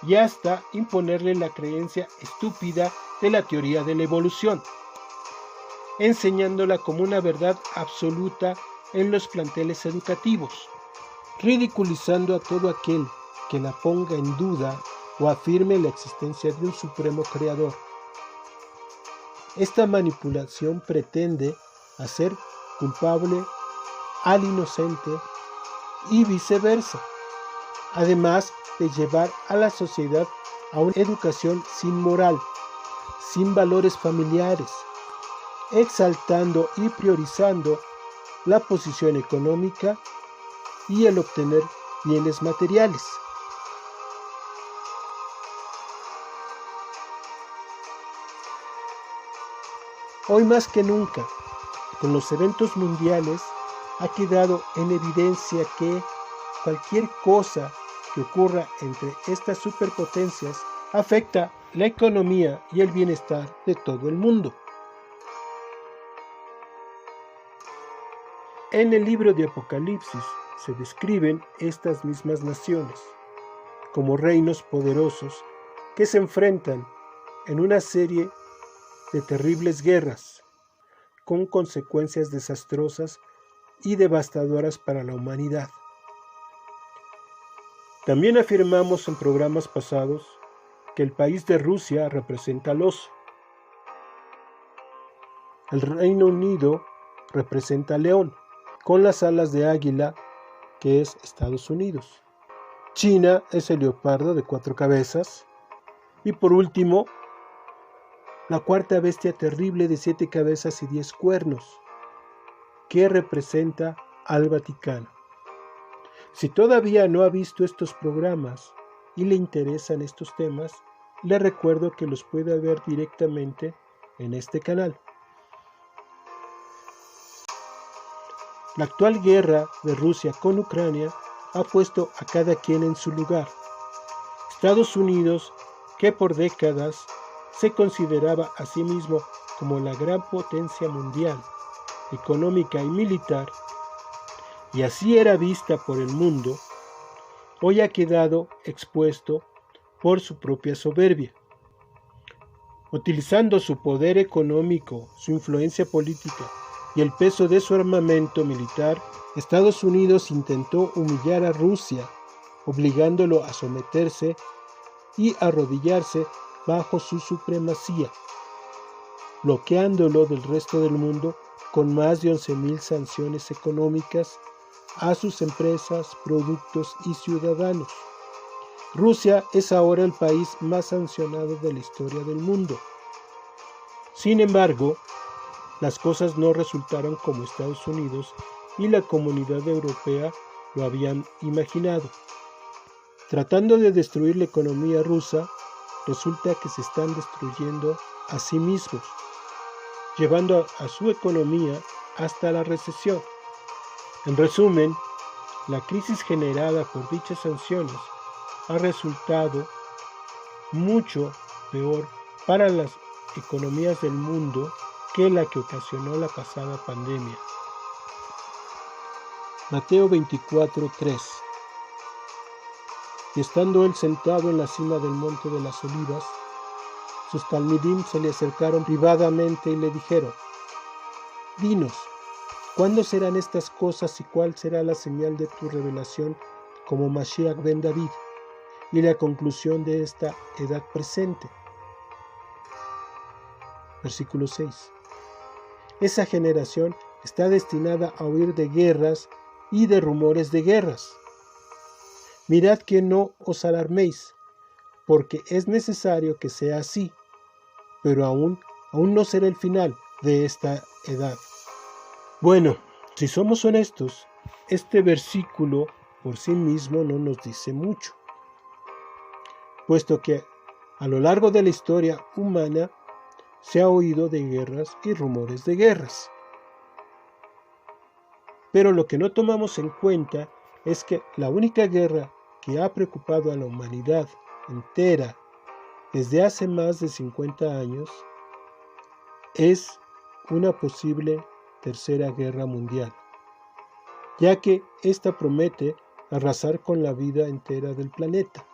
y hasta imponerle la creencia estúpida de la teoría de la evolución, enseñándola como una verdad absoluta en los planteles educativos, ridiculizando a todo aquel que la ponga en duda o afirme la existencia de un supremo creador. Esta manipulación pretende hacer culpable al inocente y viceversa, además de llevar a la sociedad a una educación sin moral, sin valores familiares, exaltando y priorizando la posición económica y el obtener bienes materiales. Hoy más que nunca, con los eventos mundiales, ha quedado en evidencia que cualquier cosa que ocurra entre estas superpotencias afecta la economía y el bienestar de todo el mundo. En el libro de Apocalipsis se describen estas mismas naciones como reinos poderosos que se enfrentan en una serie de terribles guerras con consecuencias desastrosas y devastadoras para la humanidad. También afirmamos en programas pasados que el país de Rusia representa al oso. El Reino Unido representa al león, con las alas de águila, que es Estados Unidos. China es el leopardo de 4 cabezas. Y por último, la 4ª bestia terrible de 7 cabezas y 10 cuernos, que representa al Vaticano. Si todavía no ha visto estos programas y le interesan estos temas, le recuerdo que los puede ver directamente en este canal. La actual guerra de Rusia con Ucrania ha puesto a cada quien en su lugar. Estados Unidos, que por décadas se consideraba a sí mismo como la gran potencia mundial, económica y militar, y así era vista por el mundo, hoy ha quedado expuesto por su propia soberbia. Utilizando su poder económico, su influencia política y el peso de su armamento militar, Estados Unidos intentó humillar a Rusia, obligándolo a someterse y arrodillarse bajo su supremacía, bloqueándolo del resto del mundo con más de 11.000 sanciones económicas a sus empresas, productos y ciudadanos. Rusia es ahora el país más sancionado de la historia del mundo. Sin embargo, las cosas no resultaron como Estados Unidos y la comunidad europea lo habían imaginado. Tratando de destruir la economía rusa, resulta que se están destruyendo a sí mismos, llevando a su economía hasta la recesión. En resumen, la crisis generada por dichas sanciones ha resultado mucho peor para las economías del mundo que la que ocasionó la pasada pandemia. Mateo 24:3. Y estando él sentado en la cima del monte de las olivas, sus talmidim se le acercaron privadamente y le dijeron: Dinos, ¿cuándo serán estas cosas y cuál será la señal de tu revelación como Mashiach ben David y la conclusión de esta edad presente? Versículo 6. Esa generación está destinada a oír de guerras y de rumores de guerras. Mirad que no os alarméis, porque es necesario que sea así, pero aún no será el final de esta edad. Bueno, si somos honestos, este versículo por sí mismo no nos dice mucho, puesto que a lo largo de la historia humana se ha oído de guerras y rumores de guerras. Pero lo que no tomamos en cuenta es que la única guerra que ha preocupado a la humanidad entera desde hace más de 50 años es una posible tercera guerra mundial, ya que esta promete arrasar con la vida entera del planeta,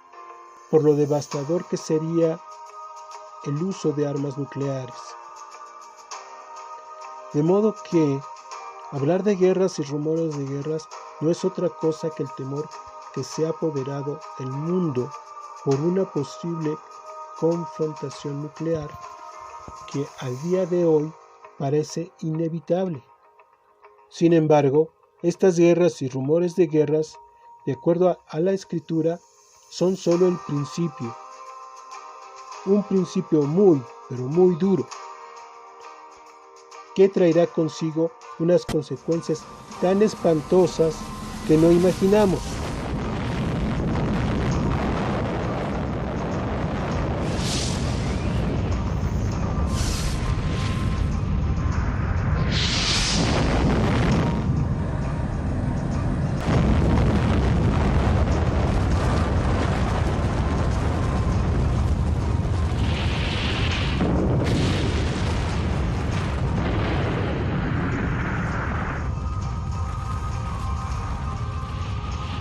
por lo devastador que sería el uso de armas nucleares. De modo que hablar de guerras y rumores de guerras no es otra cosa que el temor que se ha apoderado del mundo por una posible confrontación nuclear que al día de hoy parece inevitable. Sin embargo, estas guerras y rumores de guerras, de acuerdo a la Escritura, son solo el principio. Un principio muy, pero muy duro, que traerá consigo unas consecuencias tan espantosas que no imaginamos.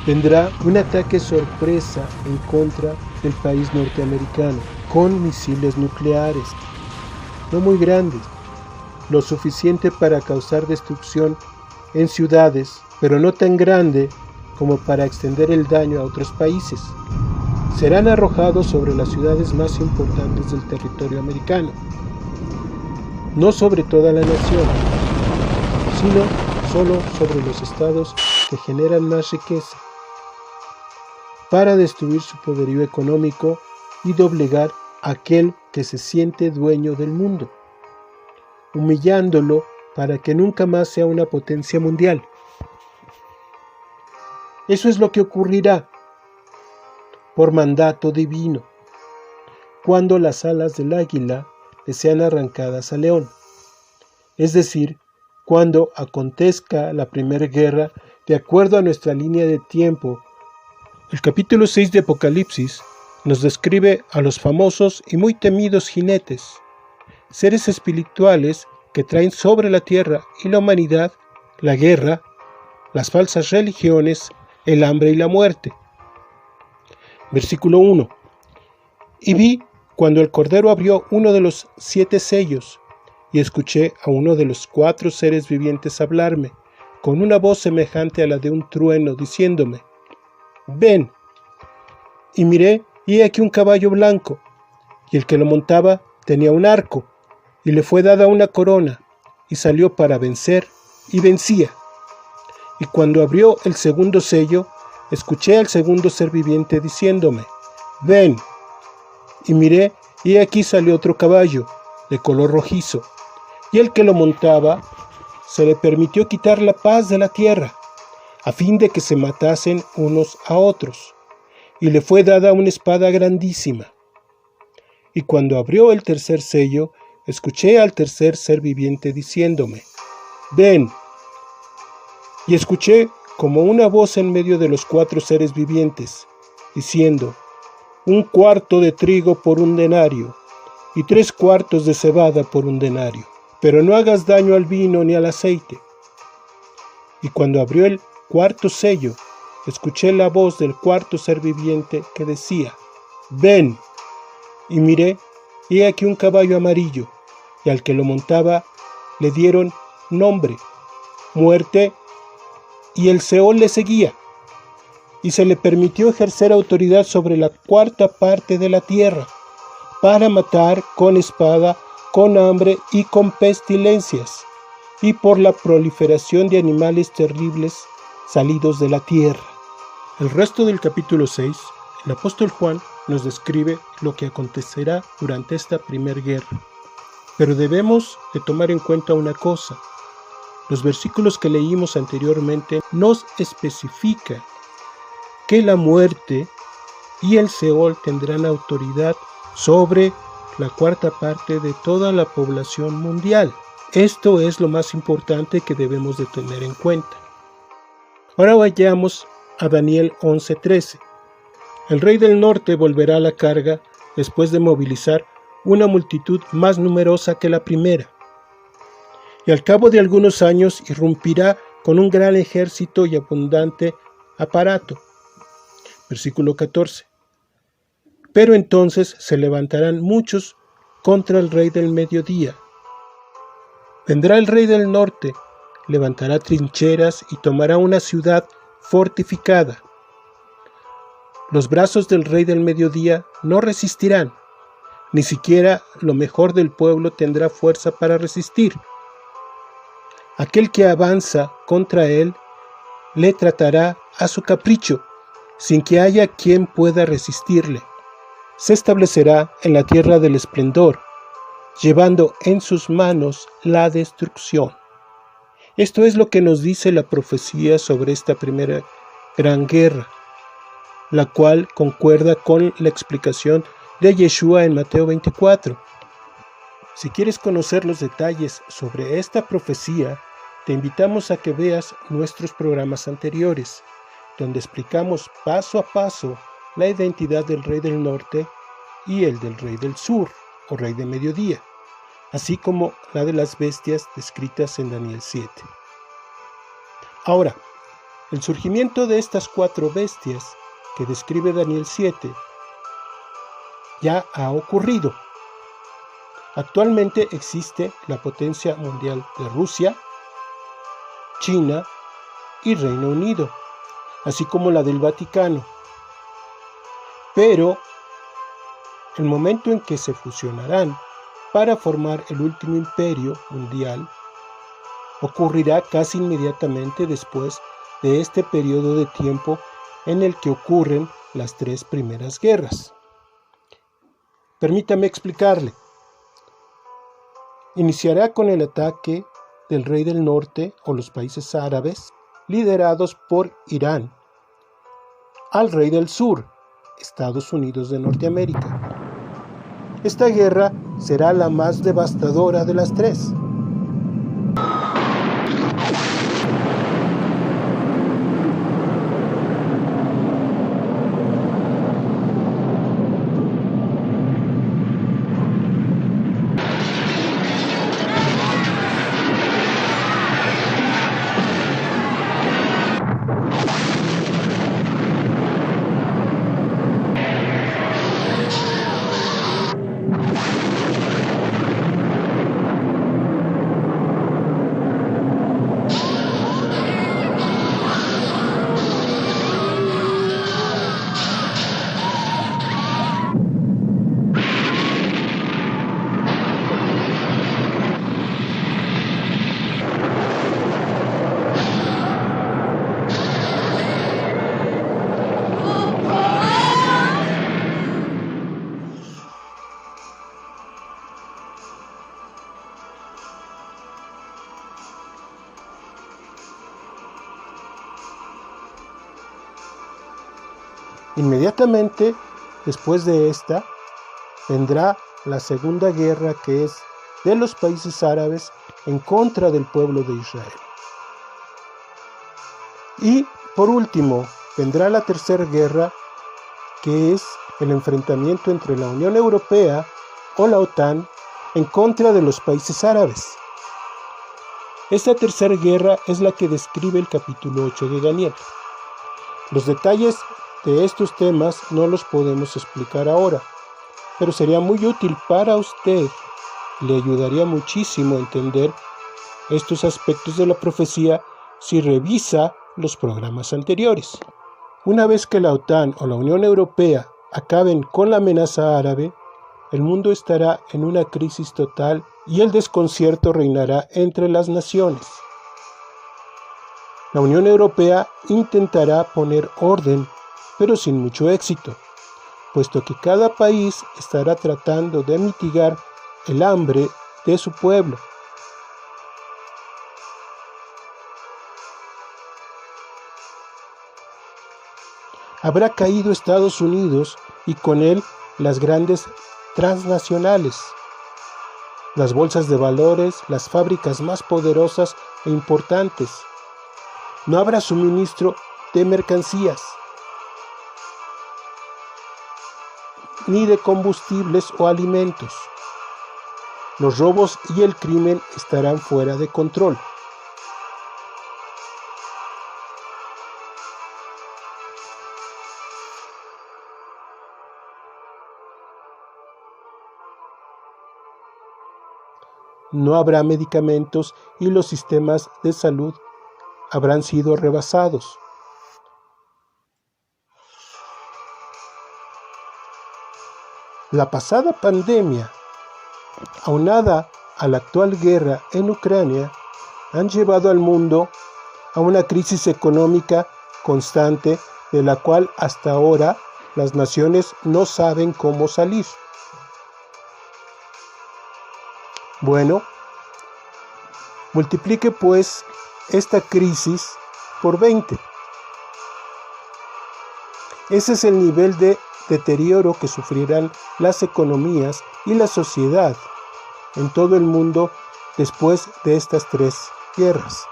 Vendrá un ataque sorpresa en contra del país norteamericano, con misiles nucleares, no muy grandes, lo suficiente para causar destrucción en ciudades, pero no tan grande como para extender el daño a otros países. Serán arrojados sobre las ciudades más importantes del territorio americano, no sobre toda la nación, sino solo sobre los estados que generan más riqueza, para destruir su poderío económico y doblegar a aquel que se siente dueño del mundo, humillándolo para que nunca más sea una potencia mundial. Eso es lo que ocurrirá por mandato divino, cuando las alas del águila le sean arrancadas al león, es decir, cuando acontezca la primera guerra de acuerdo a nuestra línea de tiempo. El capítulo 6 de Apocalipsis nos describe a los famosos y muy temidos jinetes, seres espirituales que traen sobre la tierra y la humanidad la guerra, las falsas religiones, el hambre y la muerte. Versículo 1. Y vi cuando el Cordero abrió uno de los 7 sellos, y escuché a uno de los 4 seres vivientes hablarme, con una voz semejante a la de un trueno, diciéndome: Ven. Y miré, y he aquí un caballo blanco, y el que lo montaba tenía un arco, y le fue dada una corona, y salió para vencer, y vencía. Y cuando abrió el segundo sello, escuché al segundo ser viviente diciéndome: Ven. Y miré, y aquí salió otro caballo, de color rojizo, y el que lo montaba se le permitió quitar la paz de la tierra, a fin de que se matasen unos a otros, y le fue dada una espada grandísima. Y cuando abrió el tercer sello, escuché al tercer ser viviente diciéndome: Ven. Y escuché como una voz en medio de los 4 seres vivientes, diciendo: 1 cuarto de trigo por 1 denario, y 3 cuartos de cebada por 1 denario. Pero no hagas daño al vino ni al aceite. Y cuando abrió el 4º sello, escuché la voz del 4º ser viviente que decía: ven. Y miré, y aquí un caballo amarillo, y al que lo montaba le dieron nombre, muerte, y el Seol le seguía. Y se le permitió ejercer autoridad sobre la 4ª parte de la tierra, para matar con espada, con hambre y con pestilencias, y por la proliferación de animales terribles salidos de la tierra. El resto del capítulo 6, el apóstol Juan nos describe lo que acontecerá durante esta primera guerra. Pero debemos de tomar en cuenta una cosa. Los versículos que leímos anteriormente nos especifican que la muerte y el Seol tendrán autoridad sobre la 4ª parte de toda la población mundial. Esto es lo más importante que debemos de tener en cuenta. Ahora vayamos a Daniel 11:13. El rey del norte volverá a la carga después de movilizar una multitud más numerosa que la primera. Y al cabo de algunos años irrumpirá con un gran ejército y abundante aparato. Versículo 14. Pero entonces se levantarán muchos contra el rey del mediodía. Vendrá el rey del norte, levantará trincheras y tomará una ciudad fortificada. Los brazos del rey del mediodía no resistirán, ni siquiera lo mejor del pueblo tendrá fuerza para resistir. Aquel que avanza contra él le tratará a su capricho, sin que haya quien pueda resistirle. Se establecerá en la tierra del esplendor, llevando en sus manos la destrucción. Esto es lo que nos dice la profecía sobre esta primera gran guerra, la cual concuerda con la explicación de Yeshua en Mateo 24. Si quieres conocer los detalles sobre esta profecía, te invitamos a que veas nuestros programas anteriores, donde explicamos paso a paso la identidad del rey del norte y el del rey del sur, o rey de mediodía, así como la de las bestias descritas en Daniel 7. Ahora, el surgimiento de estas 4 bestias que describe Daniel 7 ya ha ocurrido. Actualmente existe la potencia mundial de Rusia, China y Reino Unido, así como la del Vaticano. Pero el momento en que se fusionarán para formar el último imperio mundial ocurrirá casi inmediatamente después de este periodo de tiempo en el que ocurren las 3 primeras guerras. Permítame explicarle. Iniciará con el ataque del rey del norte o los países árabes, liderados por Irán, al rey del sur, Estados Unidos de Norteamérica. Esta guerra será la más devastadora de las 3. Inmediatamente después de esta vendrá la segunda guerra, que es de los países árabes en contra del pueblo de Israel. Y por último, vendrá la tercera guerra, que es el enfrentamiento entre la Unión Europea o la OTAN en contra de los países árabes. Esta tercera guerra es la que describe el capítulo 8 de Daniel. Los detalles de estos temas no los podemos explicar ahora, pero sería muy útil para usted. Le ayudaría muchísimo a entender estos aspectos de la profecía si revisa los programas anteriores. Una vez que la OTAN o la Unión Europea acaben con la amenaza árabe, el mundo estará en una crisis total y el desconcierto reinará entre las naciones. La Unión Europea intentará poner orden, pero sin mucho éxito, puesto que cada país estará tratando de mitigar el hambre de su pueblo. Habrá caído Estados Unidos y con él las grandes transnacionales, las bolsas de valores, las fábricas más poderosas e importantes. No habrá suministro de mercancías, ni de combustibles o alimentos. Los robos y el crimen estarán fuera de control. No habrá medicamentos y los sistemas de salud habrán sido rebasados. La pasada pandemia, aunada a la actual guerra en Ucrania, han llevado al mundo a una crisis económica constante de la cual hasta ahora las naciones no saben cómo salir. Bueno, multiplique pues esta crisis por 20. Ese es el nivel de deterioro que sufrirán las economías y la sociedad en todo el mundo después de estas 3 guerras.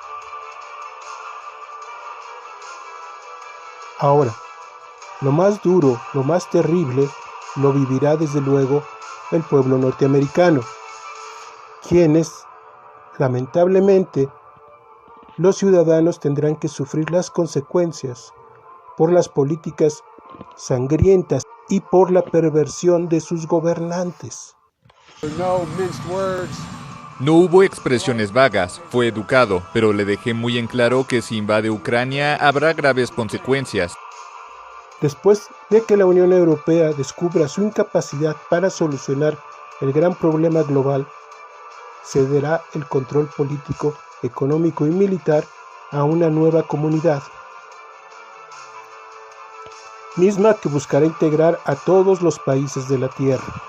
Ahora, lo más duro, lo más terrible, lo vivirá desde luego el pueblo norteamericano, quienes, lamentablemente, los ciudadanos tendrán que sufrir las consecuencias por las políticas sangrientas y por la perversión de sus gobernantes. No hubo expresiones vagas, fue educado, pero le dejé muy en claro que si invade Ucrania habrá graves consecuencias. Después de que la Unión Europea descubra su incapacidad para solucionar el gran problema global, cederá el control político, económico y militar a una nueva comunidad, misma que buscará integrar a todos los países de la tierra.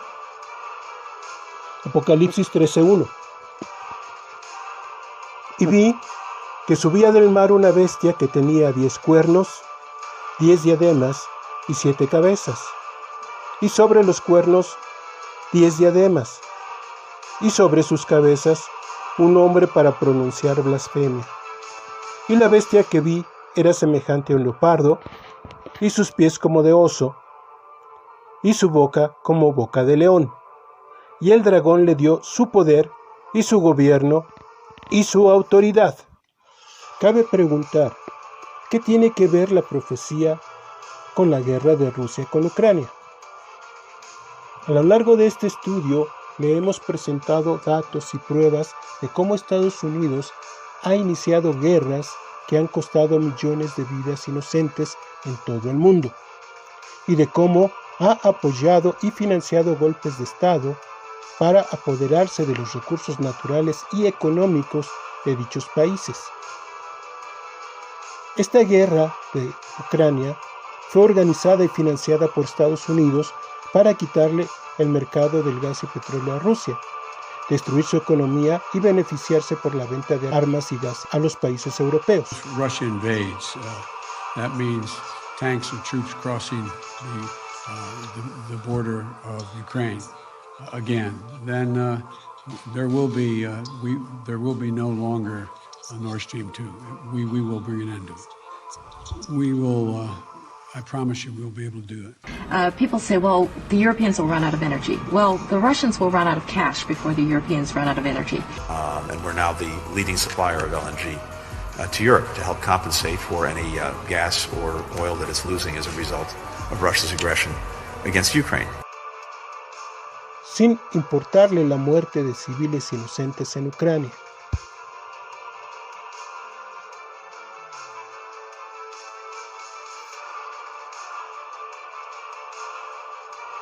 Apocalipsis 13:1. Y vi que subía del mar una bestia que tenía 10 cuernos, 10 diademas y 7 cabezas, y sobre los cuernos 10 diademas, y sobre sus cabezas un hombre para pronunciar blasfemia. Y la bestia que vi era semejante a un leopardo, y sus pies como de oso, y su boca como boca de león. Y el dragón le dio su poder, y su gobierno, y su autoridad. Cabe preguntar, ¿qué tiene que ver la profecía con la guerra de Rusia con Ucrania? A lo largo de este estudio, le hemos presentado datos y pruebas de cómo Estados Unidos ha iniciado guerras que han costado millones de vidas inocentes en todo el mundo, y de cómo ha apoyado y financiado golpes de Estado para apoderarse de los recursos naturales y económicos de dichos países. Esta guerra de Ucrania fue organizada y financiada por Estados Unidos para quitarle el mercado del gas y petróleo a Rusia, destruir su economía y beneficiarse por la venta de armas y gas a los países europeos. Russia invades. That means tanks and troops crossing the border of Ukraine again. Then there will be no longer a Nord Stream 2. We will bring an end to it. we will, I promise you, we'll be able to do it. People say, well, the Europeans will run out of energy. Well, the Russians will run out of cash before the Europeans run out of energy. And we're now the leading supplier of LNG to Europe to help compensate for any gas or oil that it's losing as a result of Russia's aggression against Ukraine. Sin importarle la muerte de civiles inocentes en Ucrania.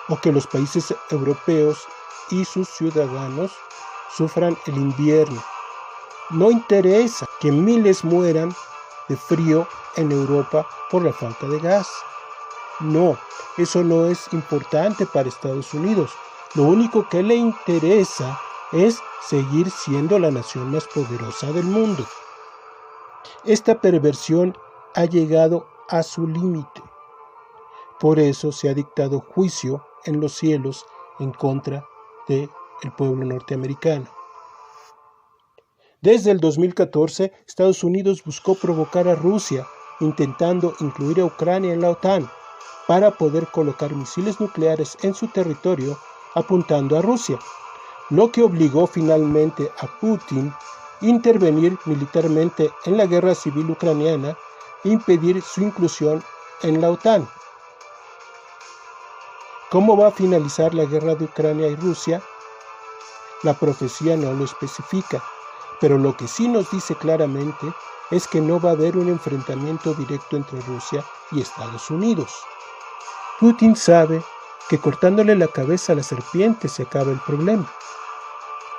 O que los países europeos y sus ciudadanos sufran el invierno. No interesa que miles mueran de frío en Europa por la falta de gas. No, eso no es importante para Estados Unidos. Lo único que le interesa es seguir siendo la nación más poderosa del mundo. Esta perversión ha llegado a su límite. Por eso se ha dictado juicio en los cielos en contra del pueblo norteamericano. Desde el 2014, Estados Unidos buscó provocar a Rusia, intentando incluir a Ucrania en la OTAN, para poder colocar misiles nucleares en su territorio apuntando a Rusia, lo que obligó finalmente a Putin a intervenir militarmente en la guerra civil ucraniana e impedir su inclusión en la OTAN. ¿Cómo va a finalizar la guerra de Ucrania y Rusia? La profecía no lo especifica, pero lo que sí nos dice claramente es que no va a haber un enfrentamiento directo entre Rusia y Estados Unidos. Putin sabe que cortándole la cabeza a la serpiente se acaba el problema,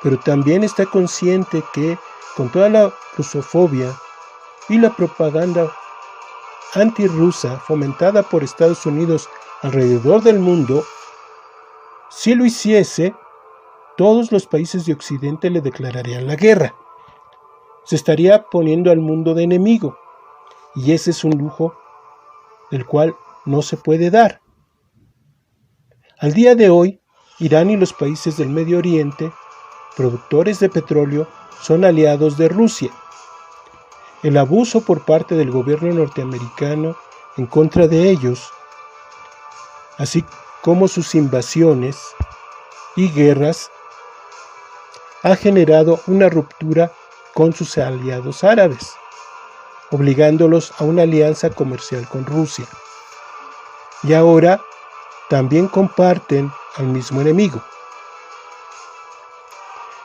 pero también está consciente que con toda la rusofobia y la propaganda antirrusa fomentada por Estados Unidos alrededor del mundo, si lo hiciese, todos los países de Occidente le declararían la guerra. Se estaría poniendo al mundo de enemigo, y ese es un lujo del cual no se puede dar. Al día de hoy, Irán y los países del Medio Oriente, productores de petróleo, son aliados de Rusia. El abuso por parte del gobierno norteamericano en contra de ellos, así como sus invasiones y guerras, ha generado una ruptura con sus aliados árabes, obligándolos a una alianza comercial con Rusia. Y ahora también comparten al mismo enemigo.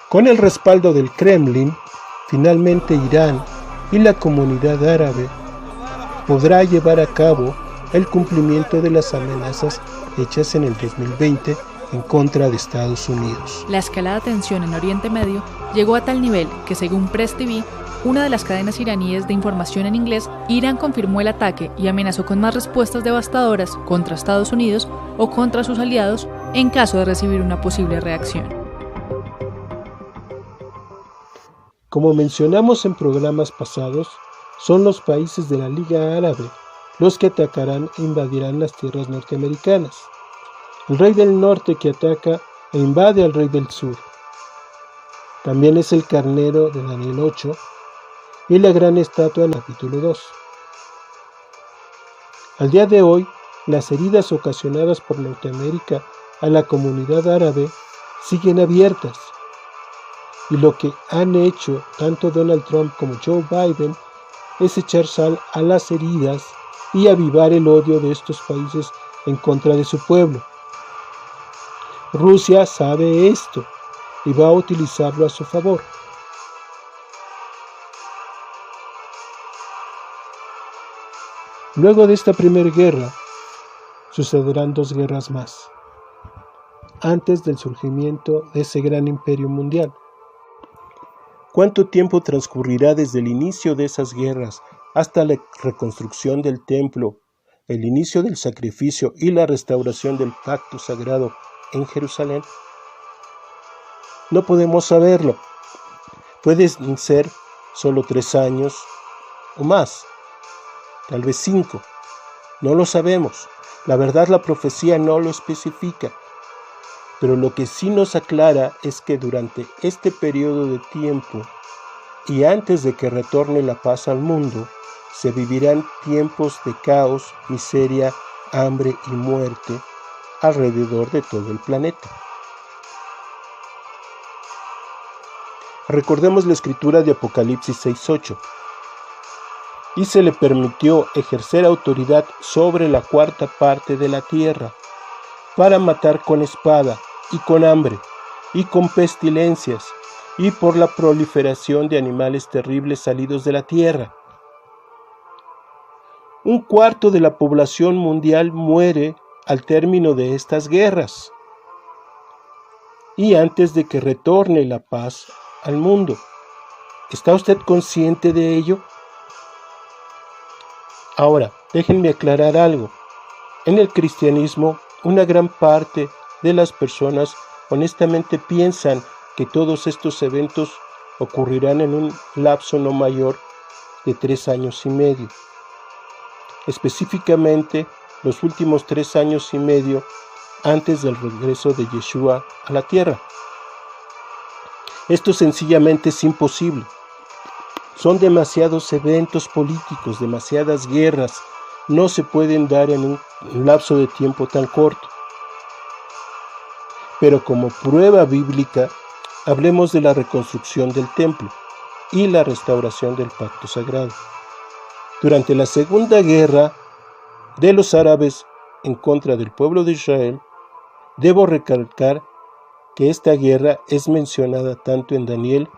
Con el respaldo del Kremlin, finalmente Irán y la comunidad árabe podrá llevar a cabo el cumplimiento de las amenazas hechas en el 2020 en contra de Estados Unidos. La escalada de tensión en Oriente Medio llegó a tal nivel que, según Press TV, una de las cadenas iraníes de información en inglés, Irán confirmó el ataque y amenazó con más respuestas devastadoras contra Estados Unidos o contra sus aliados en caso de recibir una posible reacción. Como mencionamos en programas pasados, son los países de la Liga Árabe los que atacarán e invadirán las tierras norteamericanas. El rey del norte que ataca e invade al rey del sur. También es el carnero de Daniel 8 y la gran estatua en el capítulo 2. Al día de hoy, las heridas ocasionadas por Norteamérica a la comunidad árabe siguen abiertas. Y lo que han hecho tanto Donald Trump como Joe Biden es echar sal a las heridas y avivar el odio de estos países en contra de su pueblo. Rusia sabe esto y va a utilizarlo a su favor. Luego de esta primera guerra, sucederán 2 guerras más, antes del surgimiento de ese gran imperio mundial. ¿Cuánto tiempo transcurrirá desde el inicio de esas guerras hasta la reconstrucción del templo, el inicio del sacrificio y la restauración del pacto sagrado en Jerusalén? No podemos saberlo. Pueden ser solo 3 años o más, tal vez 5. No lo sabemos. La verdad, la profecía no lo especifica. Pero lo que sí nos aclara es que durante este periodo de tiempo y antes de que retorne la paz al mundo, se vivirán tiempos de caos, miseria, hambre y muerte alrededor de todo el planeta. Recordemos la escritura de Apocalipsis 6:8. Y se le permitió ejercer autoridad sobre la cuarta parte de la tierra, para matar con espada, y con hambre, y con pestilencias, y por la proliferación de animales terribles salidos de la tierra. Un cuarto de la población mundial muere al término de estas guerras, y antes de que retorne la paz al mundo. ¿Está usted consciente de ello? Ahora, déjenme aclarar algo. En el cristianismo, una gran parte de las personas honestamente piensan que todos estos eventos ocurrirán en un lapso no mayor de 3 años y medio. Específicamente, los últimos 3 años y medio antes del regreso de Yeshua a la tierra. Esto sencillamente es imposible. Son demasiados eventos políticos, demasiadas guerras, no se pueden dar en un lapso de tiempo tan corto. Pero como prueba bíblica, hablemos de la reconstrucción del templo y la restauración del pacto sagrado. Durante la Segunda Guerra de los árabes en contra del pueblo de Israel, debo recalcar que esta guerra es mencionada tanto en Daniel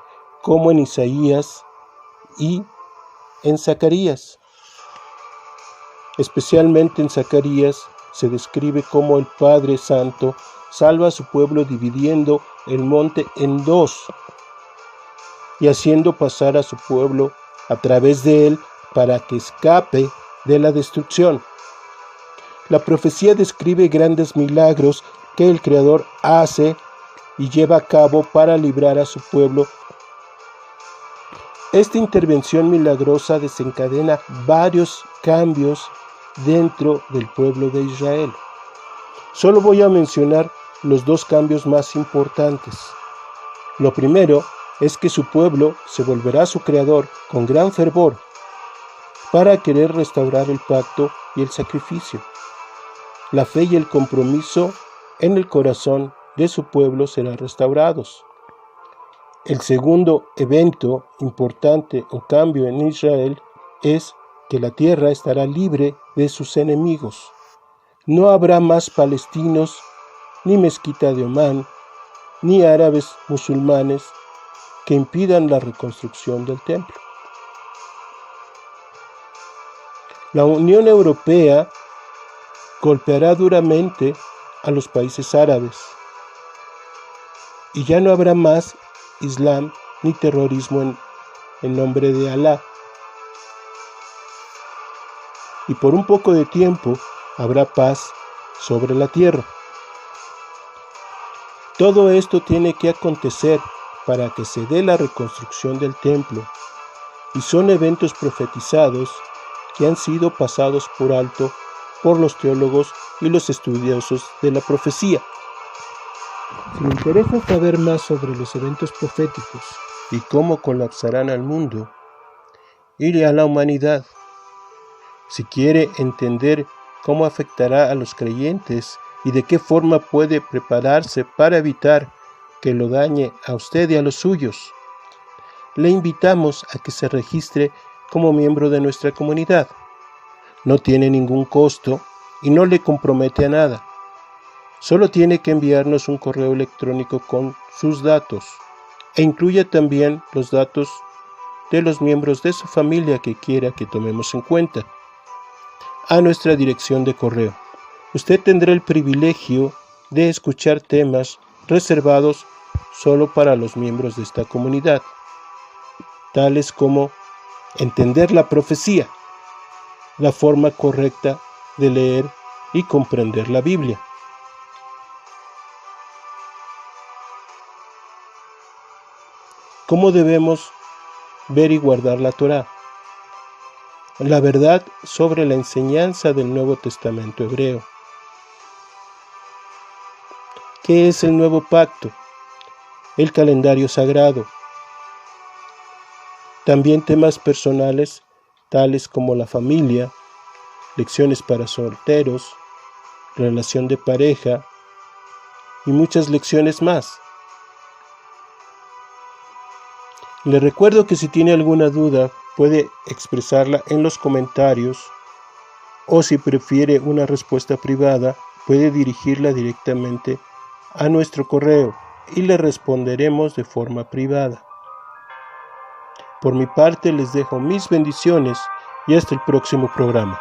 como en Isaías y en Zacarías. Especialmente en Zacarías se describe cómo el Padre Santo salva a su pueblo dividiendo el monte en 2 y haciendo pasar a su pueblo a través de él para que escape de la destrucción. La profecía describe grandes milagros que el Creador hace y lleva a cabo para librar a su pueblo. Esta intervención milagrosa desencadena varios cambios dentro del pueblo de Israel. Solo voy a mencionar los 2 cambios más importantes. Lo primero es que su pueblo se volverá a su Creador con gran fervor para querer restaurar el pacto y el sacrificio. La fe y el compromiso en el corazón de su pueblo serán restaurados. El segundo evento importante o cambio en Israel es que la tierra estará libre de sus enemigos. No habrá más palestinos, ni mezquita de Omán, ni árabes musulmanes que impidan la reconstrucción del templo. La Unión Europea golpeará duramente a los países árabes y ya no habrá más Islam ni terrorismo en nombre de Alá. Y por un poco de tiempo habrá paz sobre la tierra. Todo esto tiene que acontecer para que se dé la reconstrucción del templo, y son eventos profetizados que han sido pasados por alto por los teólogos y los estudiosos de la profecía. Si le interesa saber más sobre los eventos proféticos y cómo colapsarán al mundo y a la humanidad, si quiere entender cómo afectará a los creyentes y de qué forma puede prepararse para evitar que lo dañe a usted y a los suyos, le invitamos a que se registre como miembro de nuestra comunidad. No tiene ningún costo y no le compromete a nada. Solo tiene que enviarnos un correo electrónico con sus datos e incluya también los datos de los miembros de su familia que quiera que tomemos en cuenta a nuestra dirección de correo. Usted tendrá el privilegio de escuchar temas reservados solo para los miembros de esta comunidad, tales como entender la profecía, la forma correcta de leer y comprender la Biblia, cómo debemos ver y guardar la Torá, la verdad sobre la enseñanza del Nuevo Testamento hebreo, qué es el Nuevo Pacto, el calendario sagrado, también temas personales tales como la familia, lecciones para solteros, relación de pareja y muchas lecciones más. Le recuerdo que si tiene alguna duda puede expresarla en los comentarios o si prefiere una respuesta privada puede dirigirla directamente a nuestro correo y le responderemos de forma privada. Por mi parte les dejo mis bendiciones y hasta el próximo programa.